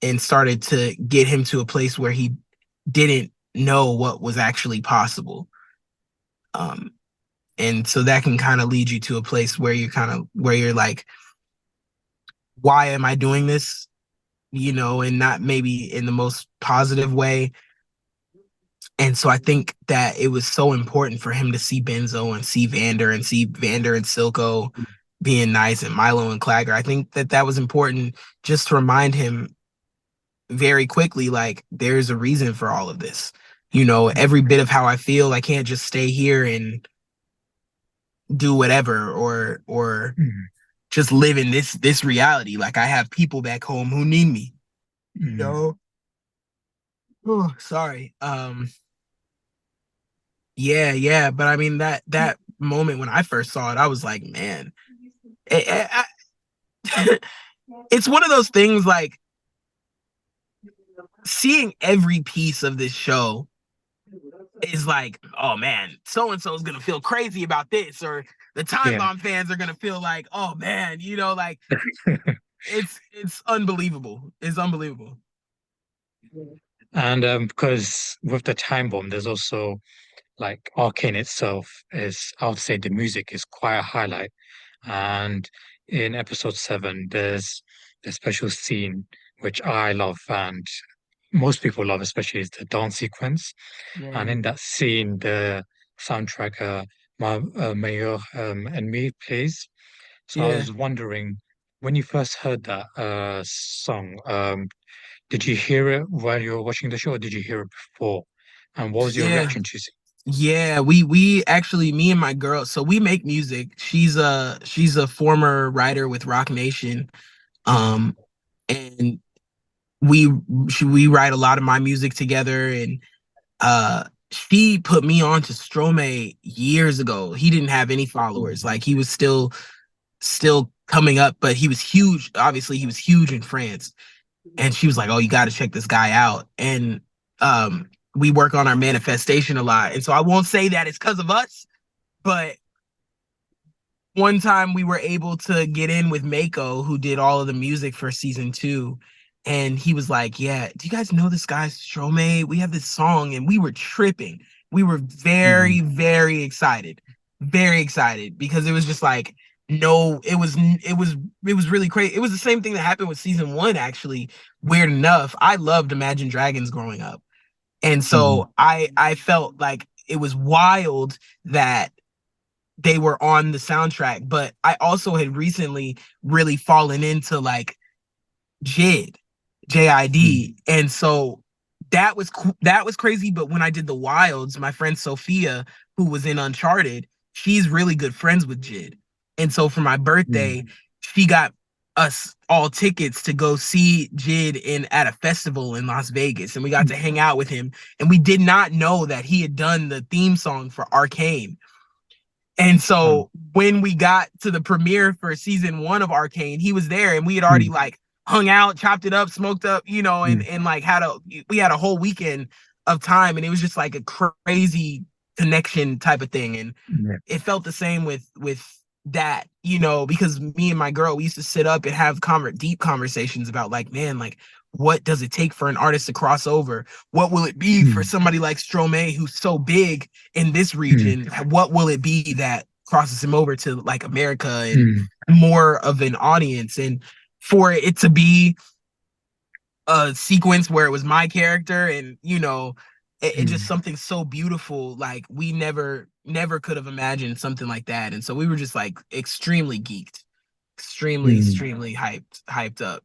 and started to get him to a place where he didn't know what was actually possible. Um, and so that can kind of lead you to a place where you're like, why am I doing this? And not maybe in the most positive way. And so I think that it was so important for him to see Benzo and see Vander and Silco being nice and Milo and Clagger. I think that that was important just to remind him very quickly, like, there's a reason for all of this. Every bit of how I feel, I can't just stay here and do whatever or mm, just live in this reality. Like I have people back home who need me. You mm, know? Oh, sorry. Yeah, yeah. But I mean that moment when I first saw it, I was like, man, it's one of those things like seeing every piece of this show is like, oh man, so and so is gonna feel crazy about this, or the Time yeah. Bomb fans are gonna feel like, oh man, like it's unbelievable. It's unbelievable. And because with the time bomb, there's also like Arcane itself is, I would say the music is quite a highlight. And in episode seven, there's the special scene which I love and most people love, especially is the dance sequence. And Yeah, in that scene, the soundtrack, My Mayor and Me plays. So I yeah, was wondering, when you first heard that song, did you hear it while you were watching the show, or did you hear it before? And what was your yeah. reaction to it? Yeah, we actually, me and my girl, so we make music. She's a former writer with Rock Nation. Um and we we write a lot of my music together, and she put me on to Stromae years ago. He didn't have any followers. Like he was still coming up, but he was huge. Obviously, he was huge in France. And she was like, "Oh, you got to check this guy out." And we work on our manifestation a lot. And so I won't say that it's because of us, but one time we were able to get in with Mako, who did all of the music for season 2. And he was like, "Yeah, do you guys know this guy Stromae? We have this song," and we were tripping. We were very, very excited. Very excited because it was just like, no, it was really crazy. It was the same thing that happened with season 1, actually. Weird enough, I loved Imagine Dragons growing up. And so I felt like it was wild that they were on the soundtrack, but I also had recently really fallen into like JID, JID, and so that was crazy. But when I did the Wilds, my friend Sophia, who was in Uncharted, she's really good friends with JID, and so for my birthday, she got us all tickets to go see JID in at a festival in Las Vegas, and we got to hang out with him. And we did not know that he had done the theme song for Arcane. And so when we got to the premiere for season 1 of Arcane, he was there, and we had already like hung out, chopped it up, smoked up, and like we had a whole weekend of time, and it was just like a crazy connection type of thing. And it felt the same with that, because me and my girl, we used to sit up and have deep conversations about like, man, like, what does it take for an artist to cross over? What will it be for somebody like Stromae, who's so big in this region? What will it be that crosses him over to like America and more of an audience? And for it to be a sequence where it was my character, and it just something so beautiful. Like we never could have imagined something like that. And so we were just like extremely geeked, extremely hyped up.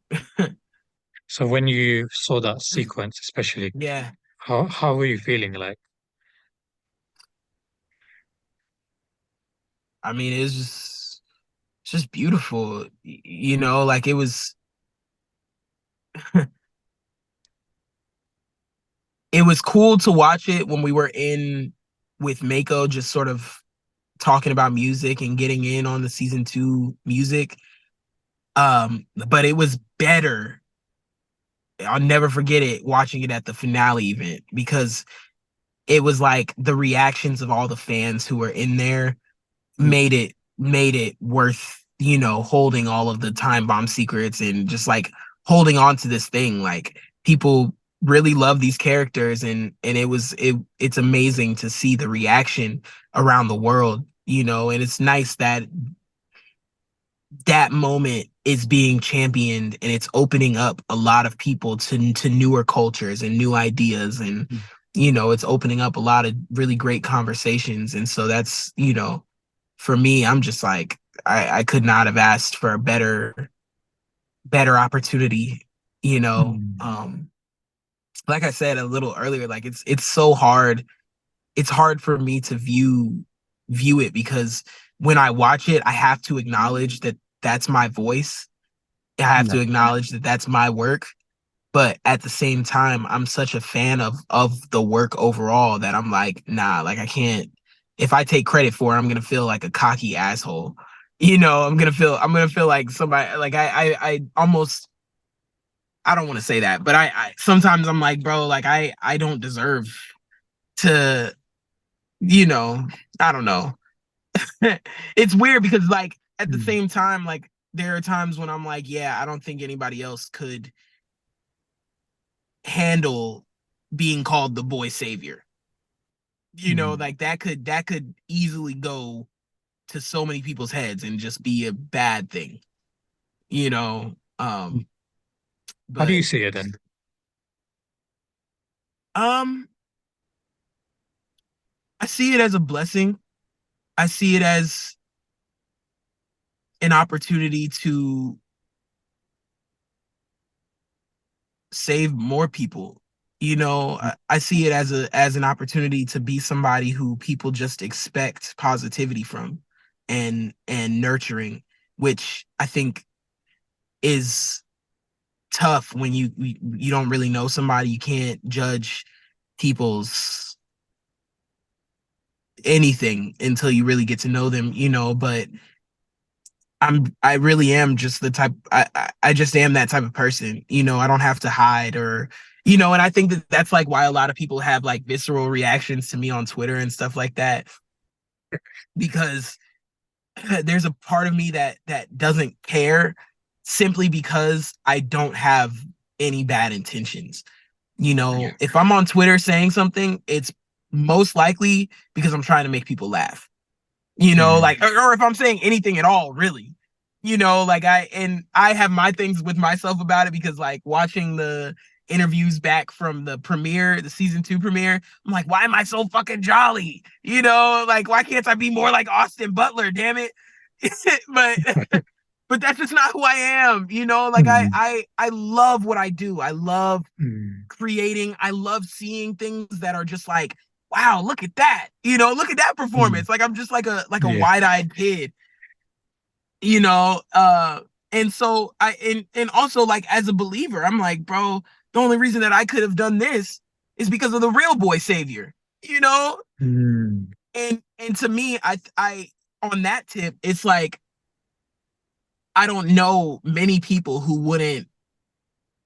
So when you saw that sequence, especially, Yeah. how were you feeling? Like, I mean, it's just beautiful. Like it was it was cool to watch it when we were in with Mako, just sort of talking about music and getting in on the season 2 music. But it was better. I'll never forget it watching it at the finale event, because it was like the reactions of all the fans who were in there made it worth, holding all of the time bomb secrets and just like holding on to this thing. Like people really love these characters, and it's amazing to see the reaction around the world, and it's nice that that moment is being championed, and it's opening up a lot of people to newer cultures and new ideas. And it's opening up a lot of really great conversations. And so that's, for me, I'm just like, I could not have asked for a better opportunity, like I said a little earlier, like it's so hard. It's hard for me to view it, because when I watch it, I have to acknowledge that that's my voice. I have to acknowledge that that's my work. But at the same time, I'm such a fan of the work overall that I'm like, nah, like I can't. If I take credit for it, I'm gonna feel like a cocky asshole. I'm gonna feel like somebody, like I almost, I don't want to say that, but I sometimes I'm like, bro, like I don't deserve to, I don't know. It's weird because like at the same time, like there are times when I'm like, yeah, I don't think anybody else could handle being called the boy savior. Like that could easily go to so many people's heads and just be a bad thing. You know, um, how do but you see it then? um, I see it as a blessing. I see it as an opportunity to save more people. I see it as an opportunity to be somebody who people just expect positivity from, and nurturing, which I think is tough when you don't really know somebody. You can't judge people's anything until you really get to know them, but I really am just the type I just am that type of person. I don't have to hide or and I think that that's like why a lot of people have like visceral reactions to me on Twitter and stuff like that because there's a part of me that doesn't care simply because I don't have any bad intentions. Yeah. If I'm on Twitter saying something, it's most likely because I'm trying to make people laugh. Mm. Like or if I'm saying anything at all, really. Like I have my things with myself about it because like watching the interviews back from the season 2 premiere, I'm like, why am I so fucking jolly? Like why can't I be more like Austin Butler, damn it? but but that's just not who I am, like Mm. I love what I do. I love Mm. creating. I love seeing things that are just like, wow, look at that. Look at that Mm. performance. Like I'm just like a Yeah. wide-eyed kid, you know. And so and also like as a believer, I'm like, bro, the only reason that I could have done this is because of the real boy savior, you know? Mm. And to me, I on that tip, it's like I don't know many people who wouldn't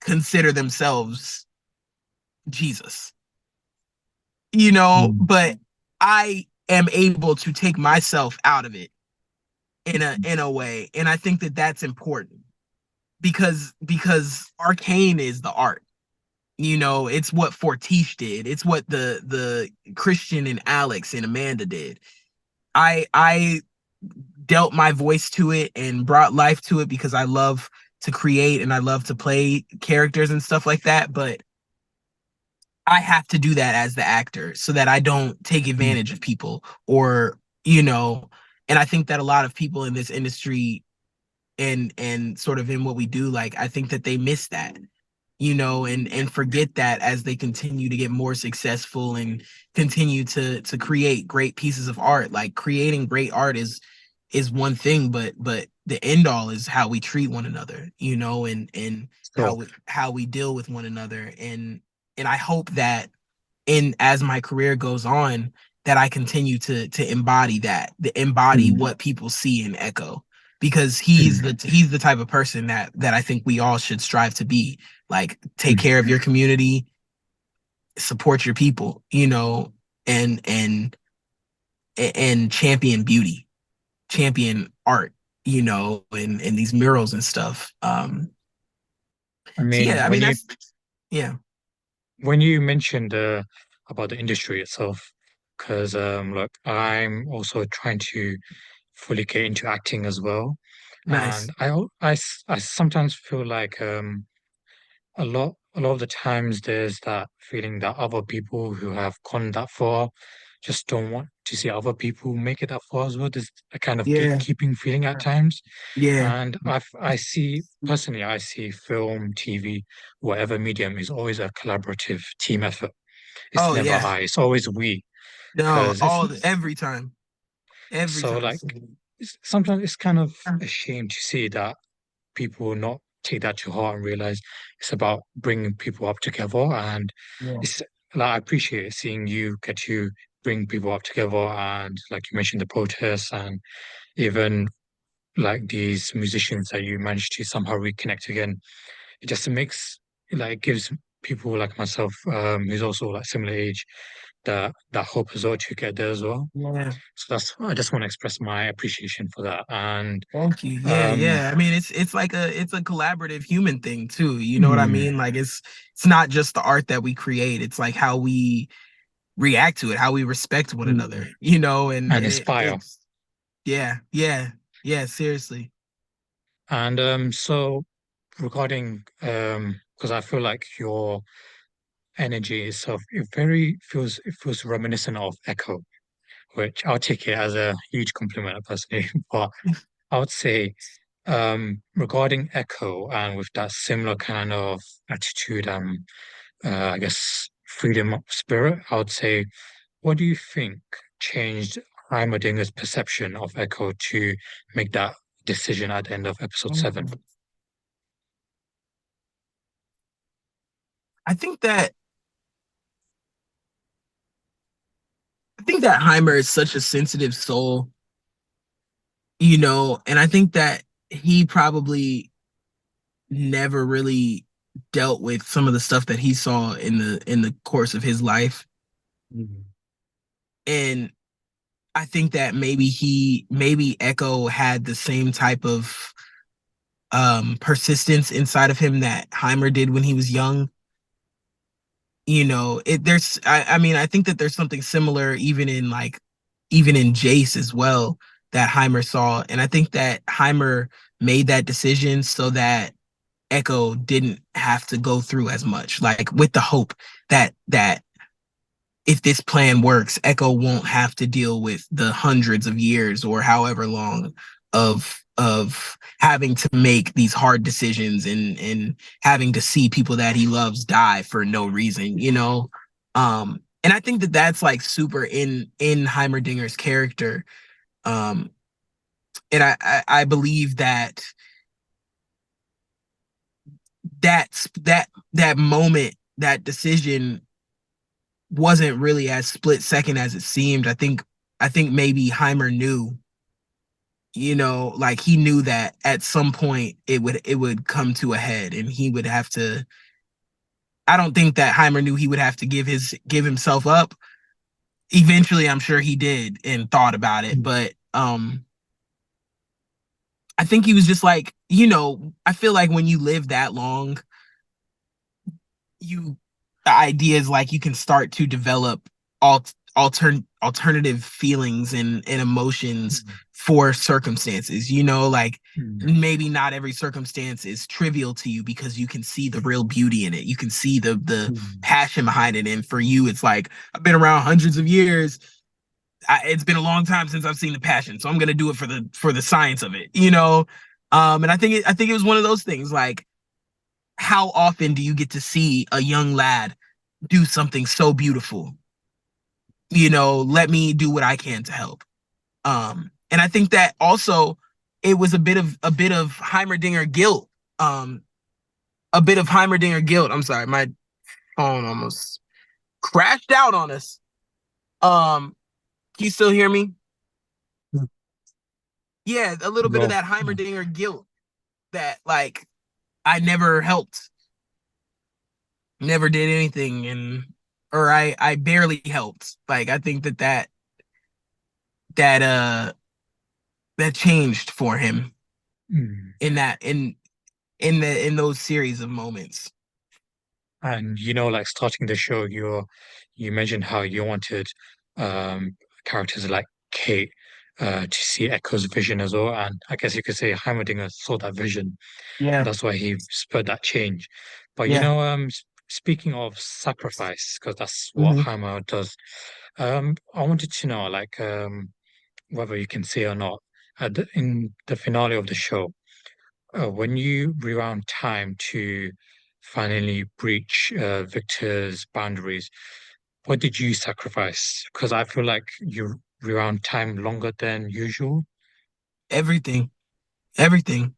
consider themselves Jesus, Mm. but I am able to take myself out of it in a way, and I think that that's important because Arcane is the art. It's what Fortiche did. It's what the Christian and Alex and Amanda did. I dealt my voice to it and brought life to it because I love to create and I love to play characters and stuff like that, but I have to do that as the actor so that I don't take Mm. advantage of people or and I think that a lot of people in this industry and sort of in what we do, like I think that they miss that, and forget that as they continue to get more successful and continue to create great pieces of art. Like creating great art is one thing, but the end all is how we treat one another, and So, how we deal with one another. And I hope that in as my career goes on that I continue to embody mm. what people see in Ekko, because Mm. he's the type of person that I think we all should strive to be. Like take Mm. care of your community, support your people, and and champion beauty, champion art, and these murals and stuff. I So mean, yeah, I mean that's yeah. when you mentioned about the industry itself, because look, I'm also trying to fully get into acting as well, and Nice. I sometimes feel like a lot of the times there's that feeling that other people who have gone that far just don't want to see other people make it that far as well. There's a kind of Yeah. gatekeeping feeling at times. Yeah. And I see personally, I see film, TV, whatever medium is always a collaborative team effort. It's Oh never yeah. I, it's always we. No, Because all every time. Every so time. like sometimes it's kind of a shame to see that people will not take that to heart and realize it's about bringing people up together. And Yeah. it's like I appreciate seeing you get to bring people up together. And like you mentioned, the protests and even like these musicians that you managed to somehow reconnect again. It just makes like it gives people like myself, who's also like similar age, that hope as well to get there as well. Yeah. So that's I just want to express my appreciation for that. And Thank you. Yeah, um yeah. I mean, it's like it's a collaborative human thing too. You know what I mm, mean? Like it's not just the art that we create. It's like how we react to it, how we respect one another. And and it, inspire. it's yeah, yeah, yeah. Seriously. And so regarding because I feel like your energy itself, it feels reminiscent of Echo, which I'll take it as a huge compliment personally. But I would say regarding Echo and with that similar kind of attitude and I guess freedom of spirit, I would say, what do you think changed Heimerdinger perception of Echo to make that decision at the end of episode 7? I think that I think that Heimer is such a sensitive soul, and I think that he probably never really dealt with some of the stuff that he saw in the course of his life. Mm. And I think that maybe Ekko had the same type of persistence inside of him that Heimer did when he was young. I mean, I think that there's something similar even in Jace as well that Heimer saw. And I think that Heimer made that decision so that Ekko didn't have to go through as much, like with the hope that if this plan works, Ekko won't have to deal with the hundreds of years or however long of having to make these hard decisions and having to see people that he loves die for no reason. And I think that that's like super in Heimerdinger's character. Um, and I believe that moment, that decision wasn't really as split second as it seemed. I think maybe Heimer knew, like he knew that at some point it would come to a head and he would have to. I don't think that Heimer knew he would have to give himself up. Eventually, I'm sure he did and thought about it, but I think he was just like, I feel like when you live that long, you the idea is like you can start to develop alternative feelings and emotions for circumstances, like maybe not every circumstance is trivial to you because you can see the real beauty in it, you can see the passion behind it, and for you it's like, I've been around hundreds of years. It's been a long time since I've seen the passion, so I'm gonna do it for the science of it. And I think it was one of those things, like, how often do you get to see a young lad do something so beautiful? Let me do what I can to help. And I think that also it was a bit of Heimerdinger guilt. A bit of Heimerdinger guilt. I'm sorry, my phone almost crashed out on us. Can you still hear me? Yeah, a little bit of Go. that Heimerdinger guilt that, like, I never helped, never did anything, or I barely helped. Like, I think that that changed for him Mm. in that in those series of moments. And like starting the show, you mentioned how you wanted characters like Kate to see Echo's vision as well. And I guess you could say Heimerdinger saw that vision, and Yeah, that's why he spurred that change. But yeah. speaking of sacrifice, because that's what Hmm. Heimer does, I wanted to know, like, whether you can say or not, in the finale of the show. When you rewound time to finally breach Victor's boundaries, what did you sacrifice? Because I feel like you rewound time longer than usual. Everything, everything.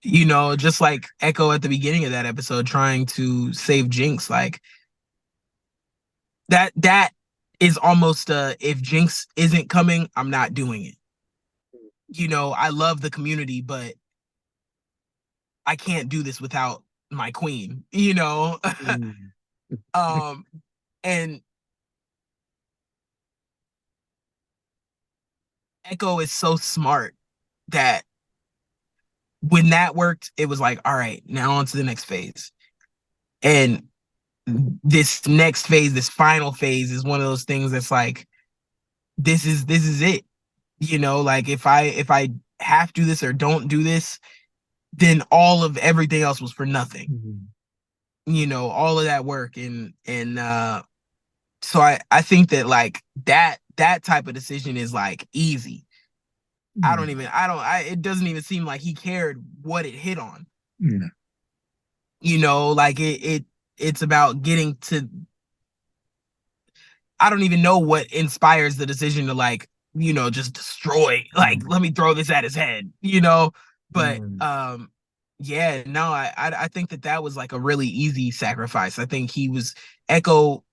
Just like Echo at the beginning of that episode trying to save Jinx, like that is almost if Jinx isn't coming, I'm not doing it. I love the community, but I can't do this without my queen. Mm. um and Echo is so smart that when that worked, it was like, all right, now on to the next phase. And this next phase, this final phase, is one of those things that's like, this is it. Like, if I have to do this or don't do this, then all of everything else was for nothing. Mm. All of that work, and so I think that, like, that type of decision is like easy. It doesn't even seem like he cared what it hit on. Mm. Like, it's about getting to. I don't even know what inspires the decision to, like, just destroy, like, Mm. let me throw this at his head. But Mm. yeah, no, I think that was like a really easy sacrifice. I think Echo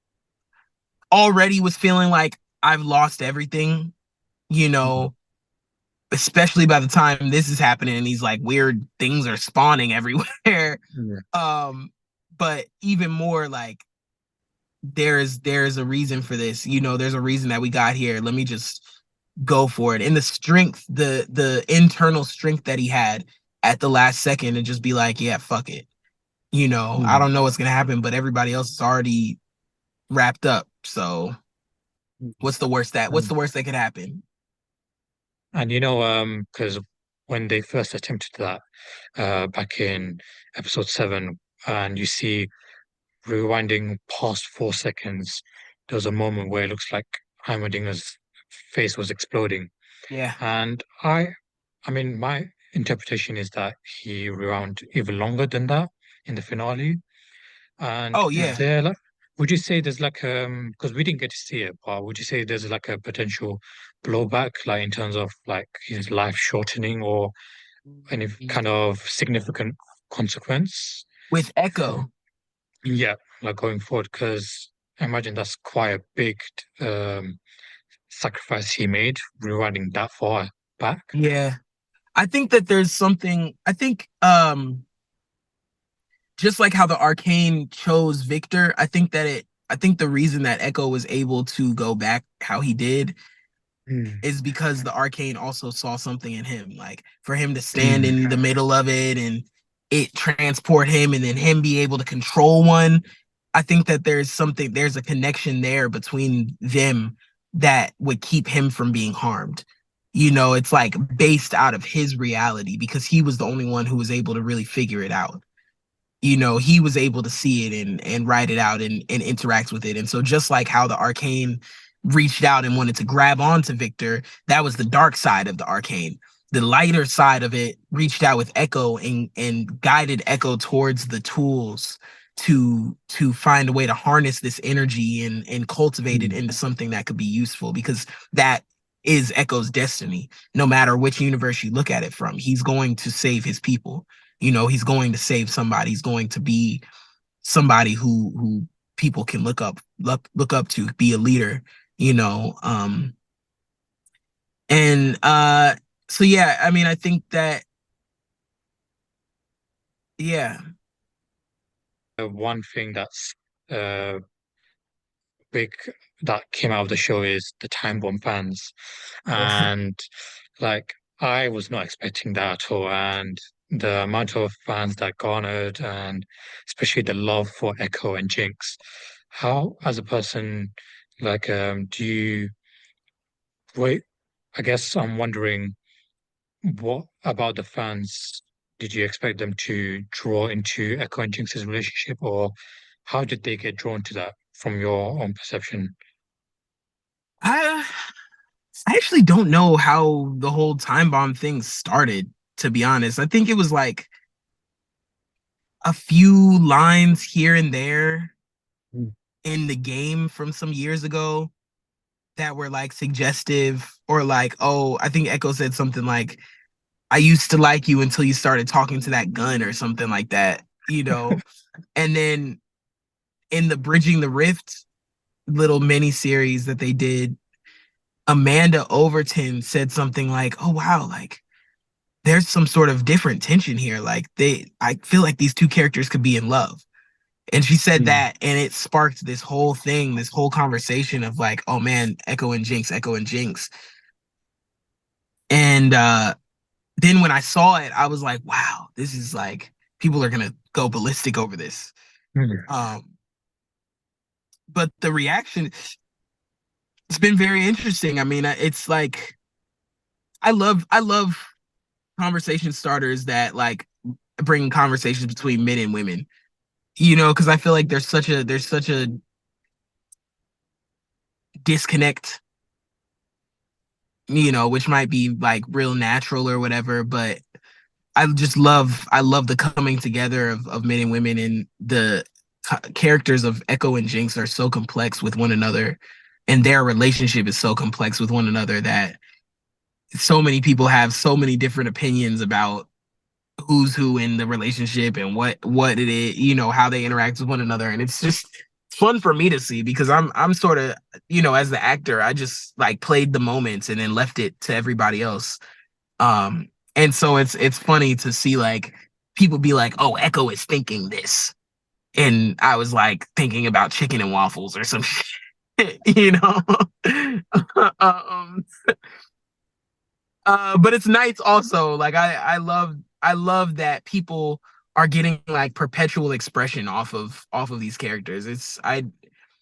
already was feeling like, I've lost everything, you know, especially by the time this is happening and these like weird things are spawning everywhere. Yeah. But even more like there's a reason for this. You know, there's a reason that we got here. Let me just go for it. And the strength, the internal strength that he had at the last second and just be like, yeah, fuck it. You know, I don't know what's gonna happen, but everybody else is already wrapped up. So what's the worst that could happen? And because when they first attempted that back in episode 7, and you see rewinding past 4 seconds, there was a moment where it looks like Heimerdinger's face was exploding. Yeah. And I mean, my interpretation is that he rewound even longer than that in the finale. And Oh is yeah. there like, would you say there's like because we didn't get to see it, but would you say there's like a potential blowback, like in terms of like his life shortening or any kind of significant consequence? With Ekko. Yeah, like going forward, because I imagine that's quite a big um sacrifice he made, rewinding that far back. Yeah. I think that there's something I think just like how the Arcane chose Victor, I think the reason that Ekko was able to go back how he did Mm, is because the Arcane also saw something in him. Like for him to stand mm, in the middle of it and it transport him and then him be able to control one. I think that there's a connection there between them that would keep him from being harmed. You know, it's like based out of his reality because he was the only one who was able to really figure it out. You know, he was able to see it and write it out and interact with it. And so just like how the Arcane reached out and wanted to grab onto Victor, that was the dark side of the Arcane. The lighter side of it reached out with Ekko and guided Ekko towards the tools to find a way to harness this energy and cultivate it mm, into something that could be useful because that is Ekko's destiny. No matter which universe you look at it from, he's going to save his people. You know, he's going to save somebody. He's going to be somebody who people can look up to, be a leader, you know. And so yeah, I mean, I think that yeah. one thing that's uh big that came out of the show is the Timebomb fans, and like I was not expecting that at all, and the amount of fans that garnered, and especially the love for Ekko and Jinx. How, as a person, like, do you wait? I guess I'm wondering, what about the fans? Did you expect them to draw into Ekko and Jinx's relationship, or how did they get drawn to that from your own perception? I I actually don't know how the whole time bomb thing started, to be honest. I think it was like a few lines here and there Mm. in the game from some years ago that were like suggestive or like, oh, I think Ekko said something like, I used to like you until you started talking to that gun or something like that, you know? And then in the Bridging the Rift little mini series that they did, Amanda Overton said something like, oh, wow, like there's some sort of different tension here. Like I feel like these two characters could be in love. And she said Mm. that, and it sparked this whole thing, this whole conversation of like, oh man, Ekko and Jinx, Ekko and Jinx. And then when I saw it, I was like, wow, this is like people are gonna go ballistic over this. Mm. Um, but the reaction, it's been very interesting. I mean, it's like I love conversation starters that like bring conversations between men and women. You know, because I feel like there's such a disconnect, you know, which might be like real natural or whatever, but I love the coming together of men and women and the characters of Ekko and Jinx are so complex with one another and their relationship is so complex with one another that so many people have so many different opinions about who's who in the relationship and what it is, you know, how they interact with one another and it's just fun for me to see because I'm sort of, as the actor, I just like played the moments and then left it to everybody else. And so it's funny to see like people be like, "Oh, Ekko is thinking this," and I was like thinking about chicken and waffles or some shit, um, but it's nice also. Like I love that people are getting like perpetual expression off of these characters.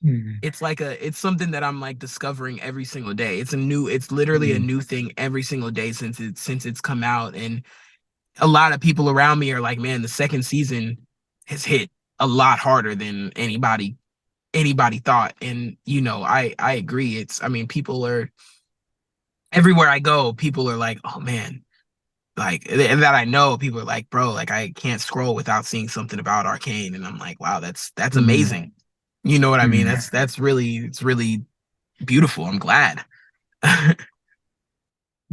Mm, It's something that I'm like discovering every single day. It's literally a mm, new thing every single day since it's come out. And a lot of people around me are like, man, the second season has hit a lot harder than anybody thought. And I agree. I mean, people are everywhere I go, people are like, oh man, like that I know, people are like, bro, like I can't scroll without seeing something about Arcane. And I'm like, wow, that's mm, amazing. You know what I mean? mm. That's really it's really beautiful. I'm glad.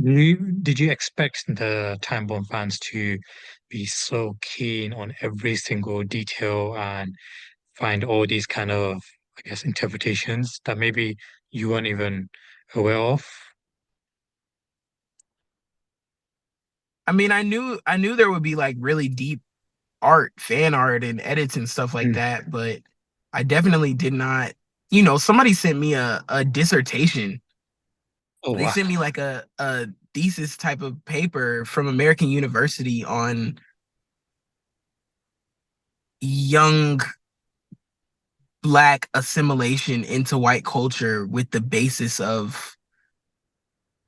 Did you expect the Time Bomb fans to be so keen on every single detail and find all these kind of, I guess, interpretations that maybe you weren't even aware of? I mean, I knew there would be like really deep art, fan art and edits and stuff like Mm. that, but I definitely did not, somebody sent me a dissertation. Oh, They wow. sent me like a thesis type of paper from American University on young black assimilation into white culture with the basis of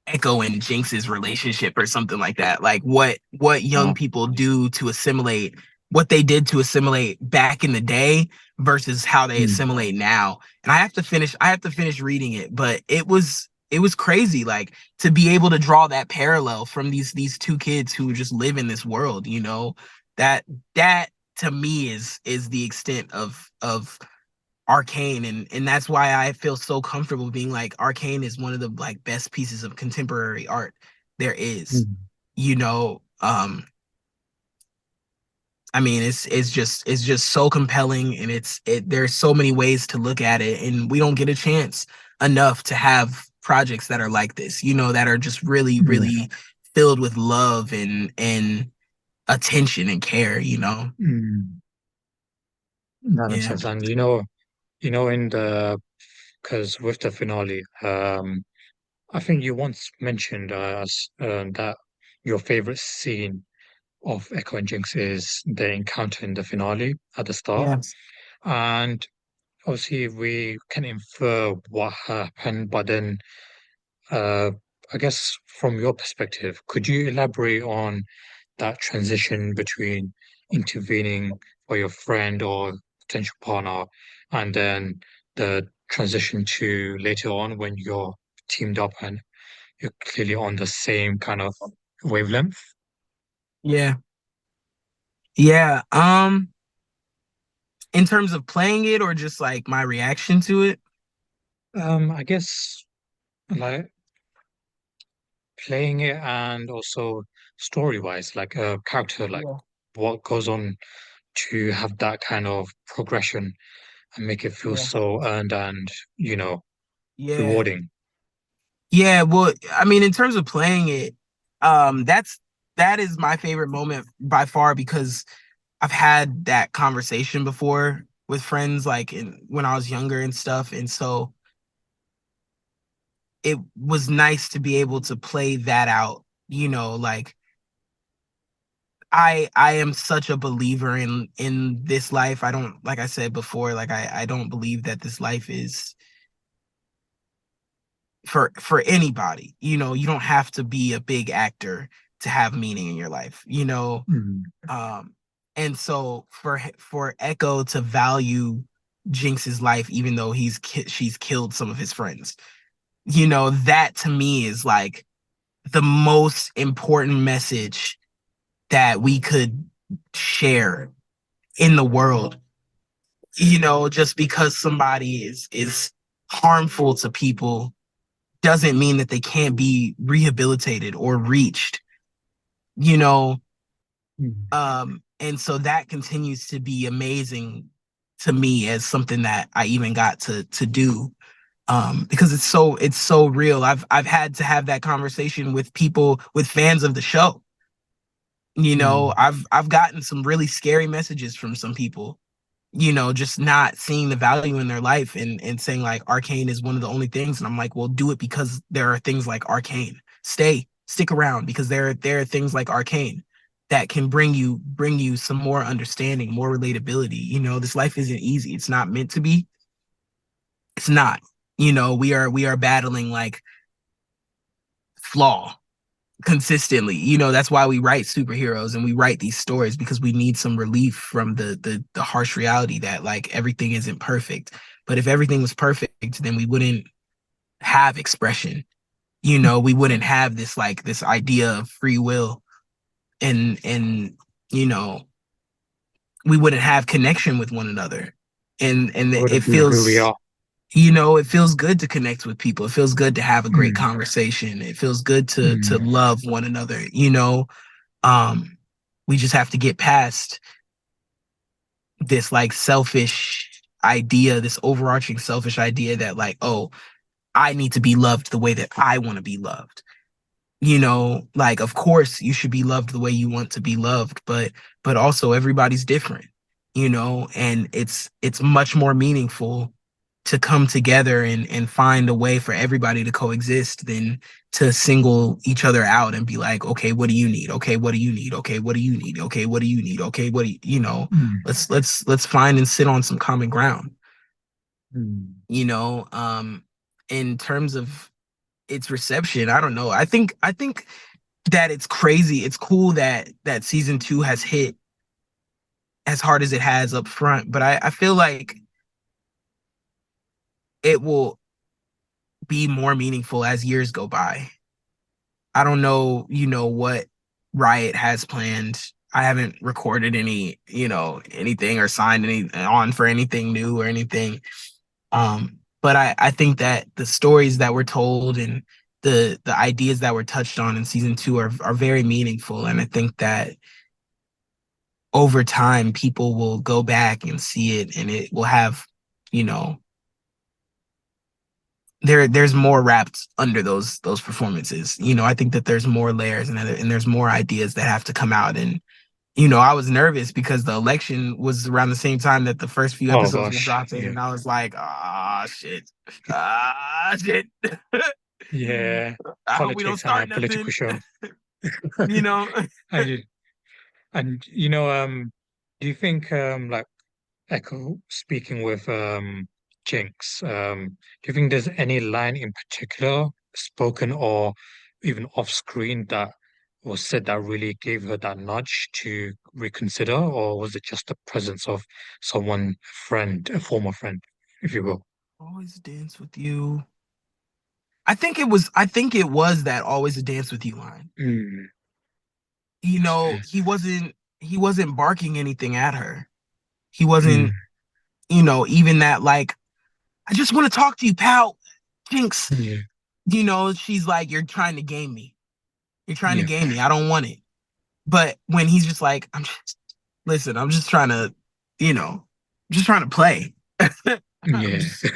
Ekko and Jinx's relationship or something like that. Like what young Wow. people do to assimilate, what they did to assimilate back in the day versus how they Mm, assimilate now. And I have to finish reading it, but it was crazy like to be able to draw that parallel from these two kids who just live in this world, that that to me is the extent of Arcane, and that's why I feel so comfortable being like Arcane is one of the like best pieces of contemporary art there is. mm, You know, I mean it's just so compelling, and there's so many ways to look at it, and we don't get a chance enough to have projects that are like this, that are just really, yeah. really filled with love and attention and care. Mm, that makes Yeah. sense. And in the because with the finale, I think you once mentioned that your favorite scene of Echo and Jinx is the encounter in the finale at the start. Yeah. And obviously we can infer what happened, but then uh I guess from your perspective, could you elaborate on that transition between intervening for your friend or potential partner and then the transition to later on when you're teamed up and you're clearly on the same kind of wavelength? Yeah. Yeah. In terms of playing it or just like my reaction to it. I guess like playing it and also story-wise, like a character, like Yeah. what goes on to have that kind of progression and make it feel Yeah. so earned and, you know, Yeah. rewarding. Yeah, well, I mean, in terms of playing it, that is my favorite moment by far because I've had that conversation before with friends like when I was younger and stuff, and so it was nice to be able to play that out, like I am such a believer in this life. I don't, like I said before, like I don't believe that this life is for anybody. You don't have to be a big actor to have meaning in your life. Mm, Um and so for Echo to value Jinx's life even though she's killed some of his friends, that to me is like the most important message that we could share in the world. Just because somebody is harmful to people doesn't mean that they can't be rehabilitated or reached, you know. mm, And so that continues to be amazing to me as something that I even got to do, because it's so real. I've had to have that conversation with people, with fans of the show. You know, Mm. I've gotten some really scary messages from some people, you know, just not seeing the value in their life, and saying like Arcane is one of the only things. And I'm like, well, do it because there are things like Arcane. Stick around because there are things like Arcane that can bring you some more understanding, more relatability. You know, this life isn't easy. It's not meant to be. It's not. You know, we are battling like flaw consistently. You know, that's why we write superheroes and we write these stories, because we need some relief from the harsh reality that like everything isn't perfect. But if everything was perfect, then we wouldn't have expression. You know, we wouldn't have this like this idea of free will, and you know, we wouldn't have connection with one another. And It it wouldn't be who we feels, are. you know, it feels good to connect with people. It feels good to have a great Mm. conversation. It feels good to Mm. love one another, you know. um we just have to get past this like selfish idea, this overarching selfish idea that like, oh, I need to be loved the way that I want to be loved. You know, like of course you should be loved the way you want to be loved, but also everybody's different, you know. And it's much more meaningful to come together and find a way for everybody to coexist than to single each other out and be like, okay, what do you need? Okay, what do you need? Okay, what do you need? Okay, what do you need? Okay, what do you know? Mm. Let's find and sit on some common ground, Mm. you know. In terms of its reception, I don't know. I think that it's crazy. It's cool that season two has hit as hard as it has up front, but I feel like it will be more meaningful as years go by. I don't know, you know, what Riot has planned. I haven't recorded any, you know, anything or signed any on for anything new or anything. But I think that the stories that were told and the ideas that were touched on in season two are very meaningful. And I think that over time people will go back and see it, and it will have, you know, there's more wrapped under those performances. You know, I think that there's more layers, and there's more ideas that have to come out. And you know, I was nervous because the election was around the same time that the first few Oh episodes were gosh. dropping, Yeah. and I was like, ah, shit, ah, shit. Yeah. I hope we don't Politics and a start political nothing. show. You know. And do you think like Echo speaking with Jinx, do you think there's any line in particular spoken or even off screen that was said that really gave her that nudge to reconsider, or was it just the presence of someone, friend, a former friend, if you will? Always dance with you. I think it was that always a dance with you line. Mm. You know, Yeah. he wasn't barking anything at her. He Mm. wasn't, you know, even that like, I just want to talk to you, pal. Jinx. Yeah. You know, she's like, you're trying to game me. You're trying to Yeah. game me. I don't want it. But when he's just like, listen, I'm just trying to, you know, I'm just trying to play. I'm Yeah. just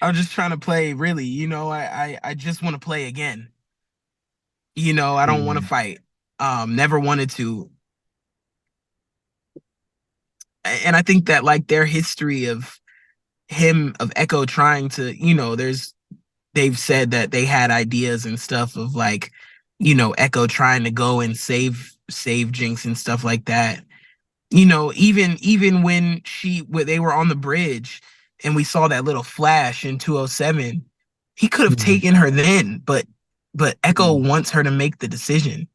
I'm just trying to play, really. You know, I just want to play again. You know, I don't want to Mm. fight. Never wanted to. And I think that like their history of Ekko trying to, you know, they've said that they had ideas and stuff of like, you know, Ekko trying to go and save Jinx and stuff like that. You know, even when they were on the bridge and we saw that little flash in 207, he could have Mm. taken her then, but Ekko Mm. wants her to make the decision.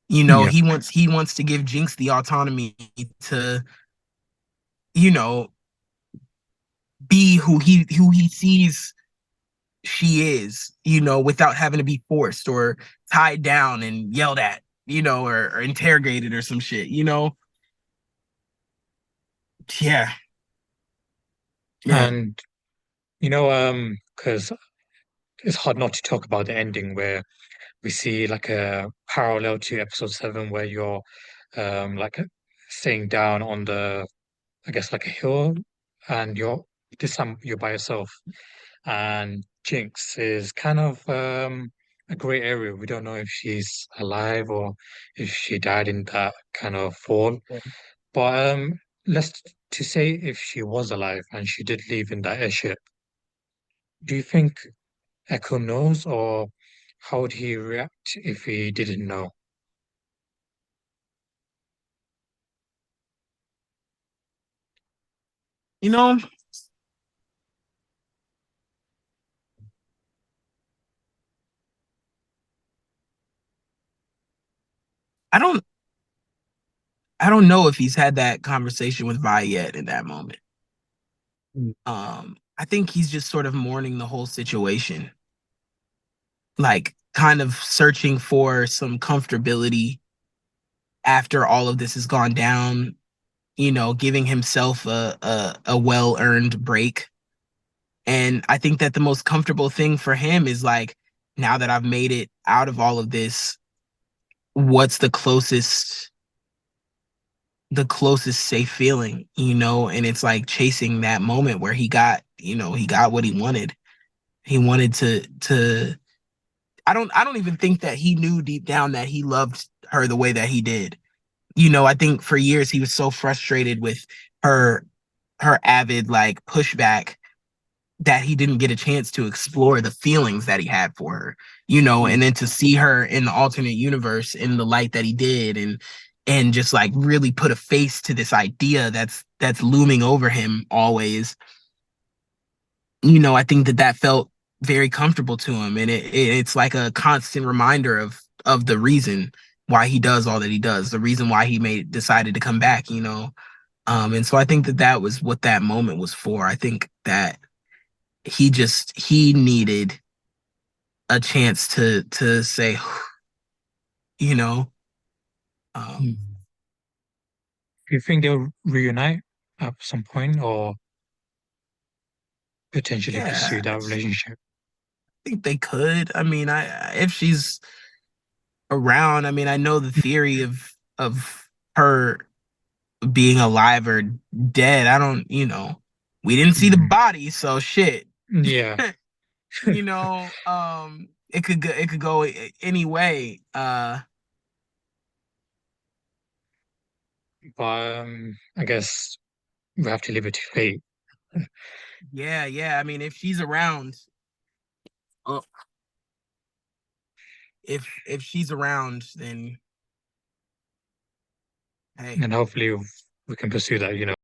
You know, Yeah. he wants to give Jinx the autonomy to, you know, be who he sees she is, you know, without having to be forced or tied down and yelled at, you know, or interrogated or some shit, you know. Yeah, yeah. And because it's hard not to talk about the ending where we see like a parallel to episode 7 where you're like sitting down on the, I guess, like a hill, and this time you're by yourself, and Jinx is kind of a gray area. We don't know if she's alive or if she died in that kind of fall. But let's to say if she was alive and she did leave in that airship, do you think Echo knows, or how would he react if he didn't know? You know, I don't I don't know if he's had that conversation with Vi yet in that moment. Mm. I think he's just sort of mourning the whole situation, like kind of searching for some comfortability after all of this has gone down, giving himself a well-earned break. And I think that the most comfortable thing for him is like, now that I've made it out of all of this, what's the closest safe feeling, and it's like chasing that moment where he got what he wanted. He wanted to I don't even think that he knew deep down that he loved her the way that he did. I think for years he was so frustrated with her her avid like pushback that he didn't get a chance to explore the feelings that he had for her, and then to see her in the alternate universe in the light that he did, and just like really put a face to this idea that's looming over him always. I think that felt very comfortable to him, and it's like a constant reminder of the reason why he does all that he does, the reason why he made decided to come back. And so I think that was what that moment was for. I think that he needed a chance to say, you know, um, Mm. Do you think they'll reunite at some point, or potentially yeah, pursue that relationship? I think they could. I mean, if she's around, I mean, I know the theory of her being alive or dead. I don't, we didn't see the Mm. body, so shit. Yeah, It could go any way. but I guess we have to leave it to fate. Yeah, yeah. I mean, if she's around, uh, if she's around, then hey. And hopefully we can pursue that,